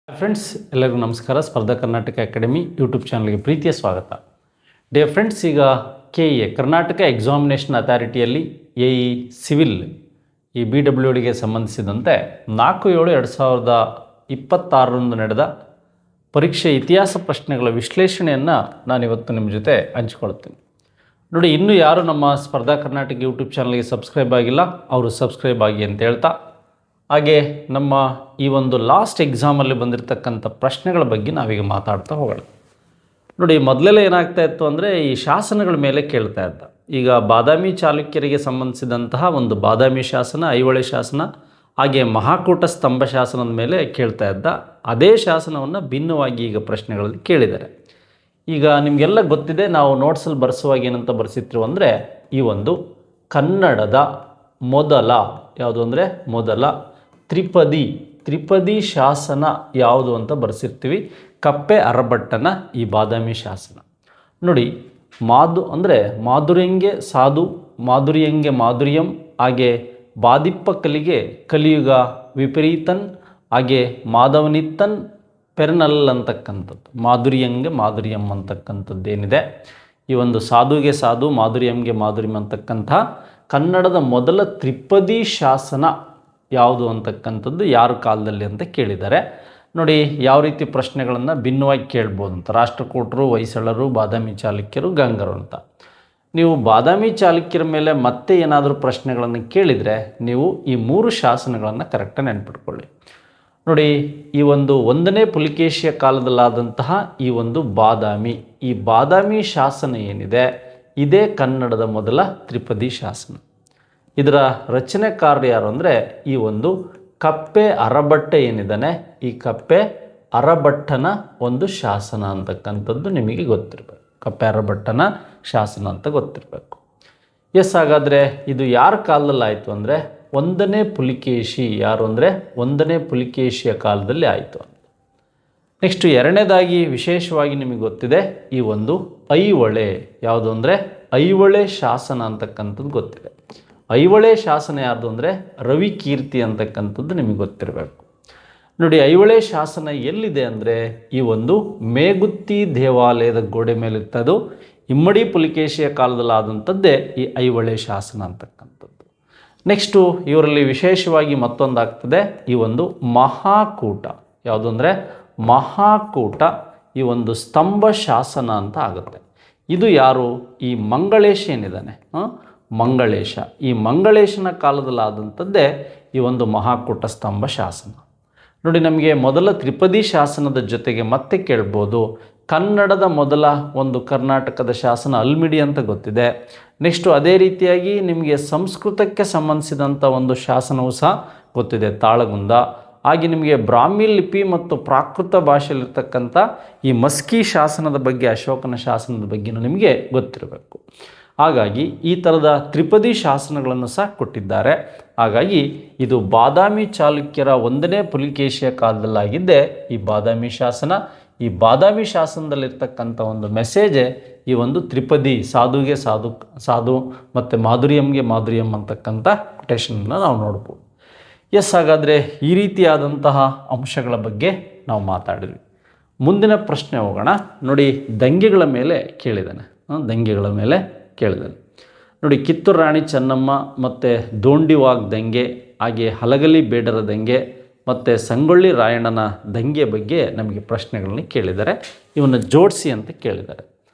Friends, ಎಲ್ಲರಿಗೂ ನಮಸ್ಕಾರ. ಸ್ಪರ್ಧಾ ಕರ್ನಾಟಕ ಅಕಾಡೆಮಿ ಯೂಟ್ಯೂಬ್ ಚಾನಲ್ಗೆ ಪ್ರೀತಿಯ ಸ್ವಾಗತ. ಡಿಯರ್ ಫ್ರೆಂಡ್ಸ್, ಈಗ KEA ಕರ್ನಾಟಕ ಎಕ್ಸಾಮಿನೇಷನ್ ಅಥಾರಿಟಿಯಲ್ಲಿ AE ಸಿವಿಲ್ ಈ BWDಗೆ ಸಂಬಂಧಿಸಿದಂತೆ 4/7/2026 ನಡೆದ ಪರೀಕ್ಷೆ ಇತಿಹಾಸ ಪ್ರಶ್ನೆಗಳ ವಿಶ್ಲೇಷಣೆಯನ್ನು ನಾನಿವತ್ತು ನಿಮ್ಮ ಜೊತೆ ಹಂಚಿಕೊಳ್ತೀನಿ. ನೋಡಿ, ಇನ್ನೂ ಯಾರು ನಮ್ಮ ಸ್ಪರ್ಧಾ ಕರ್ನಾಟಕ ಯೂಟ್ಯೂಬ್ ಚಾನಲ್ಗೆ ಸಬ್ಸ್ಕ್ರೈಬ್ ಆಗಿಲ್ಲ, ಅವರು ಸಬ್ಸ್ಕ್ರೈಬ್ ಆಗಿ ಅಂತ ಹೇಳ್ತಾ, ಹಾಗೆ ನಮ್ಮ ಈ ಒಂದು ಲಾಸ್ಟ್ ಎಕ್ಸಾಮಲ್ಲಿ ಬಂದಿರತಕ್ಕಂಥ ಪ್ರಶ್ನೆಗಳ ಬಗ್ಗೆ ನಾವೀಗ ಮಾತಾಡ್ತಾ ಹೋಗೋಣ. ನೋಡಿ, ಮೊದಲೆಲ್ಲ ಏನಾಗ್ತಾ ಇತ್ತು ಅಂದರೆ ಈ ಶಾಸನಗಳ ಮೇಲೆ ಕೇಳ್ತಾ ಇದ್ದ. ಈಗ ಬಾದಾಮಿ ಚಾಲುಕ್ಯರಿಗೆ ಸಂಬಂಧಿಸಿದಂತಹ ಒಂದು ಬಾದಾಮಿ ಶಾಸನ, ಐಹೊಳೆ ಶಾಸನ, ಹಾಗೆ ಮಹಾಕೂಟ ಸ್ತಂಭ ಶಾಸನದ ಮೇಲೆ ಕೇಳ್ತಾ ಇದ್ದ. ಅದೇ ಶಾಸನವನ್ನು ಭಿನ್ನವಾಗಿ ಈಗ ಪ್ರಶ್ನೆಗಳಲ್ಲಿ ಕೇಳಿದ್ದಾರೆ. ಈಗ ನಿಮಗೆಲ್ಲ ಗೊತ್ತಿದೆ, ನಾವು ನೋಟ್ಸಲ್ಲಿ ಬರೆಸುವಾಗ ಏನಂತ ಬರೆಸಿದ್ರು ಅಂದರೆ, ಈ ಒಂದು ಕನ್ನಡದ ಮೊದಲ ಯಾವುದು ಅಂದರೆ ಮೊದಲ ತ್ರಿಪದಿ ಶಾಸನ ಯಾವುದು ಅಂತ ಬರೆಸಿರ್ತೀವಿ. ಕಪ್ಪೆ ಅರಭಟ್ಟನ ಈ ಬಾದಾಮಿ ಶಾಸನ. ನೋಡಿ, ಅಂದರೆ ಮಾಧುರ್ಯಂಗೆ ಸಾಧು, ಮಾಧುರ್ಯಂಗೆ ಮಾಧುರ್ಯಂ, ಹಾಗೆ ಬಾದಿಪ್ಪ ಕಲಿಗೆ ಕಲಿಯುಗ ವಿಪರೀತನ್, ಹಾಗೆ ಮಾಧವನಿತ್ತನ್ ಪೆರ್ನಲ್ ಅಂತಕ್ಕಂಥದ್ದು, ಮಾಧುರ್ಯಂಗೆ ಮಾಧುರ್ಯಂ ಅಂತಕ್ಕಂಥದ್ದೇನಿದೆ, ಈ ಒಂದು ಸಾಧುಗೆ ಸಾಧು, ಮಾಧುರ್ಯಂಗೆ ಮಾಧುರ್ಯಂ ಅಂತಕ್ಕಂಥ ಕನ್ನಡದ ಮೊದಲ ತ್ರಿಪದಿ ಶಾಸನ ಯಾವುದು ಅಂತಕ್ಕಂಥದ್ದು ಯಾರ ಕಾಲದಲ್ಲಿ ಅಂತ ಕೇಳಿದ್ದಾರೆ. ನೋಡಿ, ಯಾವ ರೀತಿ ಪ್ರಶ್ನೆಗಳನ್ನು ಭಿನ್ನವಾಗಿ ಕೇಳ್ಬೋದು ಅಂತ. ರಾಷ್ಟ್ರಕೂಟರು, ಹೊಯ್ಸಳರು, ಬಾದಾಮಿ ಚಾಲುಕ್ಯರು, ಗಂಗರು ಅಂತ. ನೀವು ಬಾದಾಮಿ ಚಾಲುಕ್ಯರ ಮೇಲೆ ಮತ್ತೆ ಏನಾದರೂ ಪ್ರಶ್ನೆಗಳನ್ನು ಕೇಳಿದರೆ ನೀವು ಈ 3 ಶಾಸನಗಳನ್ನು ಕರೆಕ್ಟಾಗಿ ನೆನ್ಪಿಟ್ಕೊಳ್ಳಿ. ನೋಡಿ, ಈ ಒಂದು 1ನೇ ಪುಲಿಕೇಶಿಯ ಕಾಲದಲ್ಲಾದಂತಹ ಈ ಒಂದು ಈ ಬಾದಾಮಿ ಶಾಸನ ಏನಿದೆ, ಇದೇ ಕನ್ನಡದ ಮೊದಲ ತ್ರಿಪದಿ ಶಾಸನ. ಇದರ ರಚನೆಕಾರರು ಯಾರು ಅಂದರೆ ಈ ಒಂದು ಕಪ್ಪೆ ಅರಭಟ್ಟ ಏನಿದ್ದಾನೆ, ಈ ಕಪ್ಪೆ ಅರಭಟ್ಟನ ಒಂದು ಶಾಸನ ಅಂತಕ್ಕಂಥದ್ದು ನಿಮಗೆ ಗೊತ್ತಿರಬೇಕು. ಕಪ್ಪೆ ಅರಭಟ್ಟನ ಶಾಸನ ಅಂತ ಗೊತ್ತಿರಬೇಕು. ಹಾಗಾದರೆ ಇದು ಯಾರ ಕಾಲದಲ್ಲಿ ಆಯಿತು ಅಂದರೆ 1ನೇ ಪುಲಿಕೇಶಿ. ಯಾರು ಅಂದರೆ 1ನೇ ಪುಲಿಕೇಶಿಯ ಕಾಲದಲ್ಲಿ ಆಯಿತು ಅಂತ. ನೆಕ್ಸ್ಟು 2ನೇದಾಗಿ ವಿಶೇಷವಾಗಿ ನಿಮಗೆ ಗೊತ್ತಿದೆ, ಈ ಒಂದು ಐಹೊಳೆ ಯಾವುದು ಅಂದರೆ ಐಹೊಳೆ ಶಾಸನ ಅಂತಕ್ಕಂಥದ್ದು ಗೊತ್ತಿದೆ. ಐಹೊಳೆ ಶಾಸನ ಯಾರ್ದು ಅಂದರೆ ರವಿಕೀರ್ತಿ ಅಂತಕ್ಕಂಥದ್ದು ನಿಮಗೆ ಗೊತ್ತಿರಬೇಕು. ನೋಡಿ, ಐಹೊಳೆ ಶಾಸನ ಎಲ್ಲಿದೆ ಅಂದರೆ ಈ ಒಂದು ಮೇಗುತ್ತಿ ದೇವಾಲಯದ ಗೋಡೆ ಮೇಲಿರ್ತದು. ಇಮ್ಮಡಿ ಪುಲಿಕೇಶಿಯ ಕಾಲದಲ್ಲಾದಂಥದ್ದೇ ಈ ಐಹೊಳೆ ಶಾಸನ ಅಂತಕ್ಕಂಥದ್ದು. ನೆಕ್ಸ್ಟು ಇವರಲ್ಲಿ ವಿಶೇಷವಾಗಿ ಮತ್ತೊಂದಾಗ್ತದೆ, ಈ ಒಂದು ಮಹಾಕೂಟ ಯಾವುದು ಅಂದರೆ ಮಹಾಕೂಟ, ಈ ಒಂದು ಸ್ತಂಭ ಶಾಸನ ಅಂತ ಆಗುತ್ತೆ. ಇದು ಯಾರು? ಈ ಮಂಗಳೇಶ ಏನಿದ್ದಾನೆ, ಮಂಗಳೇಶ, ಈ ಮಂಗಳೇಶನ ಕಾಲದಲ್ಲಾದಂಥದ್ದೇ ಈ ಒಂದು ಮಹಾಕೂಟ ಸ್ತಂಭ ಶಾಸನ. ನೋಡಿ, ನಮಗೆ ಮೊದಲ ತ್ರಿಪದಿ ಶಾಸನದ ಜೊತೆಗೆ ಮತ್ತೆ ಕೇಳ್ಬೋದು, ಕನ್ನಡದ ಮೊದಲ ಒಂದು ಕರ್ನಾಟಕದ ಶಾಸನ ಅಲ್ಮಿಡಿ ಅಂತ ಗೊತ್ತಿದೆ. ನೆಕ್ಸ್ಟು ಅದೇ ರೀತಿಯಾಗಿ ನಿಮಗೆ ಸಂಸ್ಕೃತಕ್ಕೆ ಸಂಬಂಧಿಸಿದಂಥ ಒಂದು ಶಾಸನವೂ ಸಹ ಗೊತ್ತಿದೆ, ತಾಳಗುಂದ. ಹಾಗೆ ನಿಮಗೆ ಬ್ರಾಹ್ಮಿ ಲಿಪಿ ಮತ್ತು ಪ್ರಾಕೃತ ಭಾಷೆಯಲ್ಲಿರ್ತಕ್ಕಂಥ ಈ ಮಸ್ಕಿ ಶಾಸನದ ಬಗ್ಗೆ, ಅಶೋಕನ ಶಾಸನದ ಬಗ್ಗೆಯೂ ನಿಮಗೆ ಗೊತ್ತಿರಬೇಕು. ಹಾಗಾಗಿ ಈ ಥರದ ತ್ರಿಪದಿ ಶಾಸನಗಳನ್ನು ಸಹ ಕೊಟ್ಟಿದ್ದಾರೆ. ಹಾಗಾಗಿ ಇದು ಬಾದಾಮಿ ಚಾಲುಕ್ಯರ 1ನೇ ಪುಲಿಕೇಶಿಯ ಕಾಲದಲ್ಲಾಗಿದ್ದೆ ಈ ಬಾದಾಮಿ ಶಾಸನ. ಈ ಬಾದಾಮಿ ಶಾಸನದಲ್ಲಿರ್ತಕ್ಕಂಥ ಒಂದು ಮೆಸೇಜೇ ಈ ಒಂದು ತ್ರಿಪದಿ, ಸಾಧುಗೆ ಸಾಧು ಮತ್ತು ಮಾಧುರ್ಯಂಗೆ ಮಾಧುರ್ಯಂ ಅಂತಕ್ಕಂಥ ಕೊಟೇಶನನ್ನು ನಾವು ನೋಡ್ಬೋದು. ಹಾಗಾದರೆ ಈ ರೀತಿಯಾದಂತಹ ಅಂಶಗಳ ಬಗ್ಗೆ ನಾವು ಮಾತಾಡಿದ್ವಿ. ಮುಂದಿನ ಪ್ರಶ್ನೆ ಹೋಗೋಣ. ನೋಡಿ, ದಂಗೆಗಳ ಮೇಲೆ ಕೇಳಿದ್ದಾನೆ. ನೋಡಿ, ಕಿತ್ತೂರು ರಾಣಿ ಚೆನ್ನಮ್ಮ ಮತ್ತು ದೋಂಡಿವಾಗ್ ದಂಗೆ, ಹಾಗೆ ಹಲಗಲಿ ಬೇಡರ ದಂಗೆ ಮತ್ತು ಸಂಗೊಳ್ಳಿ ರಾಯಣ್ಣನ ದಂಗೆ ಬಗ್ಗೆ ನಮಗೆ ಪ್ರಶ್ನೆಗಳನ್ನ ಕೇಳಿದ್ದಾರೆ. ಇವನ್ನು ಜೋಡಿಸಿ ಅಂತ ಕೇಳಿದ್ದಾರೆ.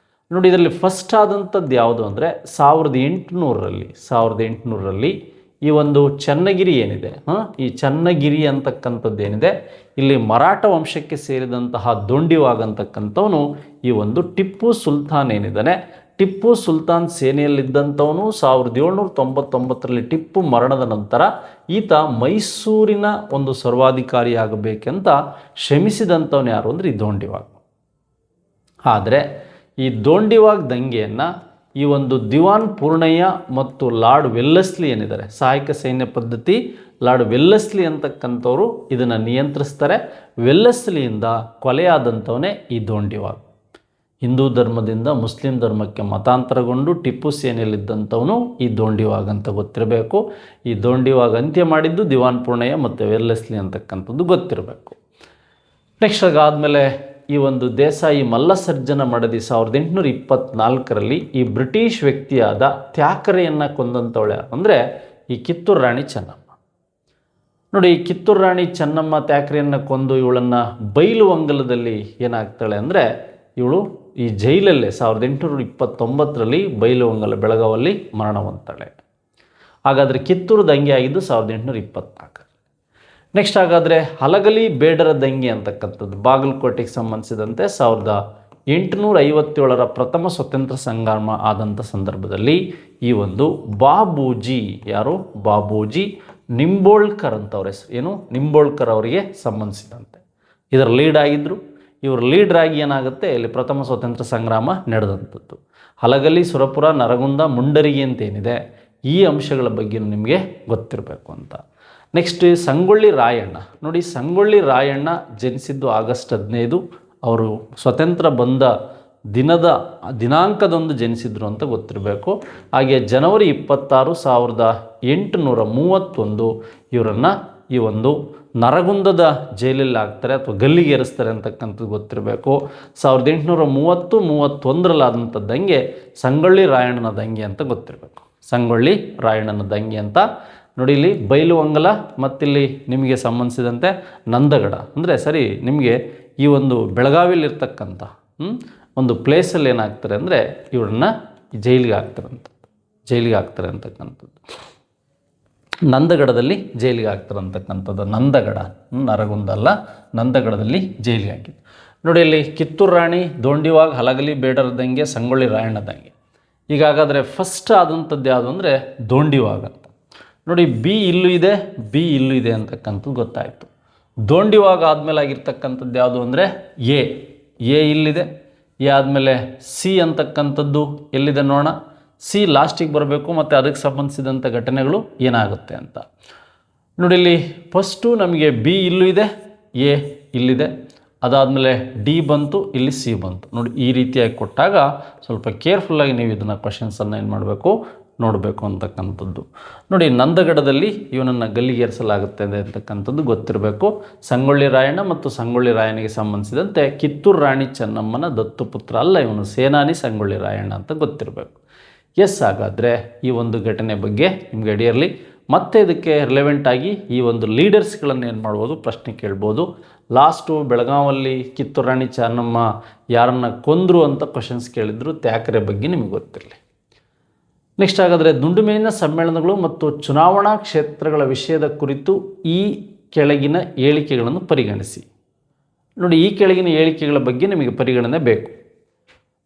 ನೋಡಿ, ಇದರಲ್ಲಿ ಫಸ್ಟ್ ಆದಂಥದ್ದು ಯಾವುದು ಅಂದರೆ 1800ರಲ್ಲಿ ಈ ಒಂದು ಚನ್ನಗಿರಿ ಏನಿದೆ, ಈ ಚನ್ನಗಿರಿ ಅಂತಕ್ಕಂಥದ್ದು ಏನಿದೆ, ಇಲ್ಲಿ ಮರಾಠ ವಂಶಕ್ಕೆ ಸೇರಿದಂತಹ ದೋಂಡಿವಾಗ್ ಅಂತಕ್ಕಂಥವನು ಈ ಒಂದು ಟಿಪ್ಪು ಸುಲ್ತಾನ್ ಏನಿದ್ದಾನೆ, ಟಿಪ್ಪು ಸುಲ್ತಾನ್ ಸೇನೆಯಲ್ಲಿದ್ದಂಥವನು 1799ರಲ್ಲಿ ಟಿಪ್ಪು ಮರಣದ ನಂತರ ಈತ ಮೈಸೂರಿನ ಒಂದು ಸರ್ವಾಧಿಕಾರಿಯಾಗಬೇಕೆಂತ ಶ್ರಮಿಸಿದಂಥವನು ಯಾರು ಅಂದರೆ ಈ ದೋಂಡಿವಾಗ್. ಆದರೆ ಈ ದೋಂಡಿವಾಗ್ ದಂಗೆಯನ್ನು ಈ ಒಂದು ದಿವಾನ್ ಪೂರ್ಣಯ್ಯ ಮತ್ತು ಲಾರ್ಡ್ ವೆಲ್ಲೆಸ್ಲಿ ಏನಿದ್ದಾರೆ, ಸಹಾಯಕ ಸೈನ್ಯ ಪದ್ಧತಿ ಲಾರ್ಡ್ ವೆಲ್ಲೆಸ್ಲಿ ಅಂತಕ್ಕಂಥವ್ರು ಇದನ್ನು ನಿಯಂತ್ರಿಸ್ತಾರೆ. ವೆಲ್ಲೆಸ್ಲಿಯಿಂದ ಕೊಲೆಯಾದಂಥವನೇ ಈ ದೋಂಡಿವಾಗ್. ಹಿಂದೂ ಧರ್ಮದಿಂದ ಮುಸ್ಲಿಂ ಧರ್ಮಕ್ಕೆ ಮತಾಂತರಗೊಂಡು ಟಿಪ್ಪು ಸೇನೆಯಲ್ಲಿದ್ದಂಥವನು ಈ ದೋಂಡಿವಾಗ್ ಅಂತ ಗೊತ್ತಿರಬೇಕು. ಈ ದೋಂಡಿವಾಗ್ ಅಂತ್ಯ ಮಾಡಿದ್ದು ದಿವಾನ್ ಪೂರ್ಣಯ್ಯ ಮತ್ತು ವೆಲ್ಲೆಸ್ಲಿ ಅಂತಕ್ಕಂಥದ್ದು ಗೊತ್ತಿರಬೇಕು. ನೆಕ್ಸ್ಟ್ ಅದಾದಮೇಲೆ ಈ ಒಂದು ದೇಸಾಯಿ ಮಲ್ಲಸರ್ಜನ ಮಡದಿ 1824ರಲ್ಲಿ ಈ ಬ್ರಿಟಿಷ್ ವ್ಯಕ್ತಿಯಾದ ತ್ಯಾಕರೆಯನ್ನು ಕೊಂದಂಥವಳೆ ಅಂದರೆ ಈ ಕಿತ್ತೂರು ರಾಣಿ ಚೆನ್ನಮ್ಮ. ನೋಡಿ, ಈ ಕಿತ್ತೂರು ರಾಣಿ ಚೆನ್ನಮ್ಮ ತ್ಯಾಕರೆಯನ್ನು ಕೊಂದು ಇವಳನ್ನು ಬೈಲುವಂಗಲದಲ್ಲಿ ಏನಾಗ್ತಾಳೆ ಅಂದರೆ ಇವಳು ಈ ಜೈಲಲ್ಲೇ 1829ರಲ್ಲಿ ಬೈಲುವಂಗಲ ಬೆಳಗಾವಲ್ಲಿ ಮರಣ ಹೊಂದ್ತಾಳೆ. ಹಾಗಾದರೆ ಕಿತ್ತೂರು ದಂಗೆ ಆಗಿದ್ದು 1824. ನೆಕ್ಸ್ಟ್ ಹಾಗಾದರೆ ಹಲಗಲಿ ಬೇಡರ ದಂಗೆ ಅಂತಕ್ಕಂಥದ್ದು ಬಾಗಲಕೋಟೆಗೆ ಸಂಬಂಧಿಸಿದಂತೆ 1857ರ ಪ್ರಥಮ ಸ್ವತಂತ್ರ ಸಂಗ್ರಾಮ ಆದಂಥ ಸಂದರ್ಭದಲ್ಲಿ ಈ ಒಂದು ಬಾಬೂಜಿ, ಯಾರು ಬಾಬೂಜಿ ನಿಂಬೋಳ್ಕರ್ ಅಂತವ್ರ ಹೆಸರು ಏನು, ನಿಂಬೋಳ್ಕರ್ ಅವರಿಗೆ ಸಂಬಂಧಿಸಿದಂತೆ ಇದರ ಲೀಡ್ ಆಗಿದ್ದರು. ಇವರು ಲೀಡ್ರಾಗಿ ಏನಾಗುತ್ತೆ ಇಲ್ಲಿ ಪ್ರಥಮ ಸ್ವತಂತ್ರ ಸಂಗ್ರಾಮ ನಡೆದಂಥದ್ದು. ಹಲಗಲಿ, ಸುರಪುರ, ನರಗುಂದ, ಮುಂಡರಗಿ ಅಂತೇನಿದೆ ಈ ಅಂಶಗಳ ಬಗ್ಗೆ ನಿಮಗೆ ಗೊತ್ತಿರಬೇಕು ಅಂತ. ನೆಕ್ಸ್ಟ್ ಸಂಗೊಳ್ಳಿ ರಾಯಣ್ಣ. ನೋಡಿ, ಸಂಗೊಳ್ಳಿ ರಾಯಣ್ಣ ಜನಿಸಿದ್ದು ಆಗಸ್ಟ್ 15. ಅವರು ಸ್ವತಂತ್ರ ಬಂದ ದಿನಾಂಕದಂದು ಜನಿಸಿದ್ರು ಅಂತ ಗೊತ್ತಿರಬೇಕು. ಹಾಗೆ ಜನವರಿ 26, 1831 ಇವರನ್ನು ಈ ಒಂದು ನರಗುಂದದ ಜೈಲಲ್ಲಿ ಹಾಕ್ತಾರೆ ಅಥವಾ ಗಲ್ಲಿಗೆ ಏರಿಸ್ತಾರೆ ಅಂತಕ್ಕಂಥದ್ದು ಗೊತ್ತಿರಬೇಕು. 1830-31ರಲ್ಲಿ ಆದಂಥ ದಂಗೆ ಸಂಗೊಳ್ಳಿ ರಾಯಣ್ಣನ ದಂಗೆ ಅಂತ ಗೊತ್ತಿರಬೇಕು. ಸಂಗೊಳ್ಳಿ ರಾಯಣ್ಣನ ದಂಗೆ ಅಂತ ನೋಡಿ. ಇಲ್ಲಿ ಬೈಲುವಂಗಲ ಮತ್ತಿಲ್ಲಿ ನಿಮಗೆ ಸಂಬಂಧಿಸಿದಂತೆ ನಂದಗಡ ಅಂದರೆ ನಿಮಗೆ ಈ ಒಂದು ಬೆಳಗಾವಿಯಲ್ಲಿರ್ತಕ್ಕಂಥ ಒಂದು ಪ್ಲೇಸಲ್ಲಿ ಏನಾಗ್ತಾರೆ ಅಂದರೆ ಇವ್ರನ್ನ ಜೈಲಿಗೆ ಹಾಕ್ತಾರೆ ಅಂತಕ್ಕಂಥದ್ದು. ನಂದಗಡದಲ್ಲಿ ಜೈಲಿಗೆ ಹಾಕ್ತಾರೆ ಅಂತಕ್ಕಂಥದ್ದು. ನಂದಗಡ, ನರಗುಂದ ಅಲ್ಲ, ನಂದಗಡದಲ್ಲಿ ಜೈಲಿಗೆ ಹಾಕಿದ್ದು. ನೋಡಿ, ಇಲ್ಲಿ ಕಿತ್ತೂರು ರಾಣಿ, ದೋಂಡಿವಾಗ, ಹಲಗಲಿ ಬೇಡರ ದಂಗೆ, ಸಂಗೊಳ್ಳಿ ರಾಯಣ್ಣ ದಂಗೆ. ಈಗ ಹಾಗಾದರೆ ಫಸ್ಟ್ ಆದಂಥದ್ದು ಯಾವುದು ಅಂದರೆ ದೋಂಡಿವಾಗ ಅಂತ. ನೋಡಿ, ಬಿ ಇಲ್ಲೂ ಇದೆ ಅಂತಕ್ಕಂಥದ್ದು ಗೊತ್ತಾಯಿತು. ದೋಂಡಿವಾಗ ಆದಮೇಲೆ ಆಗಿರ್ತಕ್ಕಂಥದ್ದು ಯಾವುದು ಅಂದರೆ ಎ ಇಲ್ಲಿದೆ. ಎ ಆದಮೇಲೆ ಸಿ ಅಂತಕ್ಕಂಥದ್ದು ಎಲ್ಲಿದೆ ನೋಡೋಣ. ಸಿ ಲಾಸ್ಟಿಗೆ ಬರಬೇಕು ಮತ್ತು ಅದಕ್ಕೆ ಸಂಬಂಧಿಸಿದಂಥ ಘಟನೆಗಳು ಏನಾಗುತ್ತೆ ಅಂತ ನೋಡಿ. ಇಲ್ಲಿ ಫಸ್ಟು ನಮಗೆ ಬಿ ಇಲ್ಲೂ ಇದೆ, ಎ ಇಲ್ಲಿದೆ, ಅದಾದಮೇಲೆ ಡಿ ಬಂತು, ಇಲ್ಲಿ ಸಿ ಬಂತು. ನೋಡಿ, ಈ ರೀತಿಯಾಗಿ ಕೊಟ್ಟಾಗ ಸ್ವಲ್ಪ ಕೇರ್ಫುಲ್ಲಾಗಿ ನೀವು ಇದನ್ನು ಕ್ವಶನ್ಸನ್ನು ಏನು ಮಾಡಬೇಕು, ನೋಡಬೇಕು ಅಂತಕ್ಕಂಥದ್ದು. ನೋಡಿ, ನಂದಗಡದಲ್ಲಿ ಇವನನ್ನು ಗಲ್ಲಿಗೇರಿಸಲಾಗುತ್ತೆ ಅಂತಕ್ಕಂಥದ್ದು ಗೊತ್ತಿರಬೇಕು. ಸಂಗೊಳ್ಳಿ ರಾಯಣ್ಣ ಮತ್ತು ಸಂಗೊಳ್ಳಿ ರಾಯನಿಗೆ ಸಂಬಂಧಿಸಿದಂತೆ ಕಿತ್ತೂರು ರಾಣಿ ಚೆನ್ನಮ್ಮನ ದತ್ತುಪುತ್ರ ಅಲ್ಲ ಇವನು, ಸೇನಾನಿ ಸಂಗೊಳ್ಳಿ ರಾಯಣ್ಣ ಅಂತ ಗೊತ್ತಿರಬೇಕು. ಎಸ್, ಹಾಗಾದರೆ ಈ ಒಂದು ಘಟನೆ ಬಗ್ಗೆ ನಿಮಗೆ ಅಡಿಯಲ್ಲಿ ಮತ್ತೆ ಇದಕ್ಕೆ ರಿಲೆವೆಂಟ್ ಆಗಿ ಈ ಒಂದು ಲೀಡರ್ಸ್ಗಳನ್ನು ಏನು ಮಾಡ್ಬೋದು, ಪ್ರಶ್ನೆ ಕೇಳ್ಬೋದು. ಲಾಸ್ಟು ಬೆಳಗಾವಲ್ಲಿ ಕಿತ್ತೂರು ರಾಣಿ ಚೆನ್ನಮ್ಮ ಯಾರನ್ನು ಕೊಂದರು ಅಂತ ಕ್ವಶನ್ಸ್ ಕೇಳಿದ್ರು, ತ್ಯಾಕರೆ ಬಗ್ಗೆ ನಿಮಗೆ ಗೊತ್ತಿರಲಿ. ನೆಕ್ಸ್ಟ್ ಹಾಗಾದರೆ ದುಂಡುಮೇಜಿನ ಸಮ್ಮೇಳನಗಳು ಮತ್ತು ಚುನಾವಣಾ ಕ್ಷೇತ್ರಗಳ ವಿಷಯದ ಕುರಿತು ಈ ಕೆಳಗಿನ ಹೇಳಿಕೆಗಳನ್ನು ಪರಿಗಣಿಸಿ. ನೋಡಿ, ಈ ಕೆಳಗಿನ ಹೇಳಿಕೆಗಳ ಬಗ್ಗೆ ನಿಮಗೆ ಪರಿಗಣನೆ ಬೇಕು.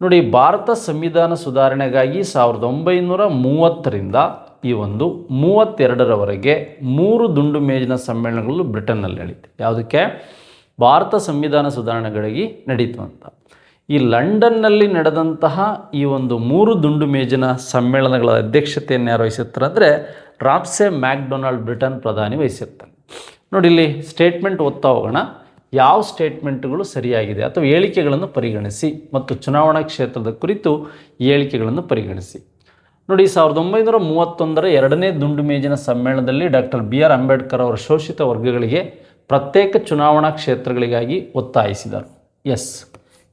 ನೋಡಿ, ಭಾರತ ಸಂವಿಧಾನ ಸುಧಾರಣೆಗಾಗಿ 1930ರಿಂದ ಈ ಒಂದು 32ರವರೆಗೆ 3 ದುಂಡು ಮೇಜಿನ ಸಮ್ಮೇಳನಗಳು ಬ್ರಿಟನ್ನಲ್ಲಿ ನಡೀತು. ಯಾವುದಕ್ಕೆ? ಭಾರತ ಸಂವಿಧಾನ ಸುಧಾರಣೆಗಾಗಿ ನಡೀತು ಅಂತ. ಈ ಲಂಡನ್ನಲ್ಲಿ ನಡೆದಂತಹ ಈ ಒಂದು 3 ದುಂಡು ಮೇಜಿನ ಸಮ್ಮೇಳನಗಳ ಅಧ್ಯಕ್ಷತೆಯನ್ನು ಯಾರು ವಹಿಸಿರ್ತಾರೆ ಅಂದರೆ ರಾಪ್ಸೆ ಮ್ಯಾಕ್ಡೊನಾಲ್ಡ್, ಬ್ರಿಟನ್ ಪ್ರಧಾನಿ ವಹಿಸಿರ್ತಾನೆ. ನೋಡಿ, ಇಲ್ಲಿ ಸ್ಟೇಟ್ಮೆಂಟ್ ಓದ್ತಾ ಹೋಗೋಣ. ಯಾವ ಸ್ಟೇಟ್ಮೆಂಟ್ಗಳು ಸರಿಯಾಗಿದೆ ಅಥವಾ ಹೇಳಿಕೆಗಳನ್ನು ಪರಿಗಣಿಸಿ ಮತ್ತು ಚುನಾವಣಾ ಕ್ಷೇತ್ರದ ಕುರಿತು ಈ ಹೇಳಿಕೆಗಳನ್ನು ಪರಿಗಣಿಸಿ. ನೋಡಿ, 1931ರ 2ನೇ ದುಂಡು ಮೇಜಿನ ಸಮ್ಮೇಳನದಲ್ಲಿ ಡಾಕ್ಟರ್ BR ಅಂಬೇಡ್ಕರ್ ಅವರ ಶೋಷಿತ ವರ್ಗಗಳಿಗೆ ಪ್ರತ್ಯೇಕ ಚುನಾವಣಾ ಕ್ಷೇತ್ರಗಳಿಗಾಗಿ ಒತ್ತಾಯಿಸಿದರು. ಎಸ್,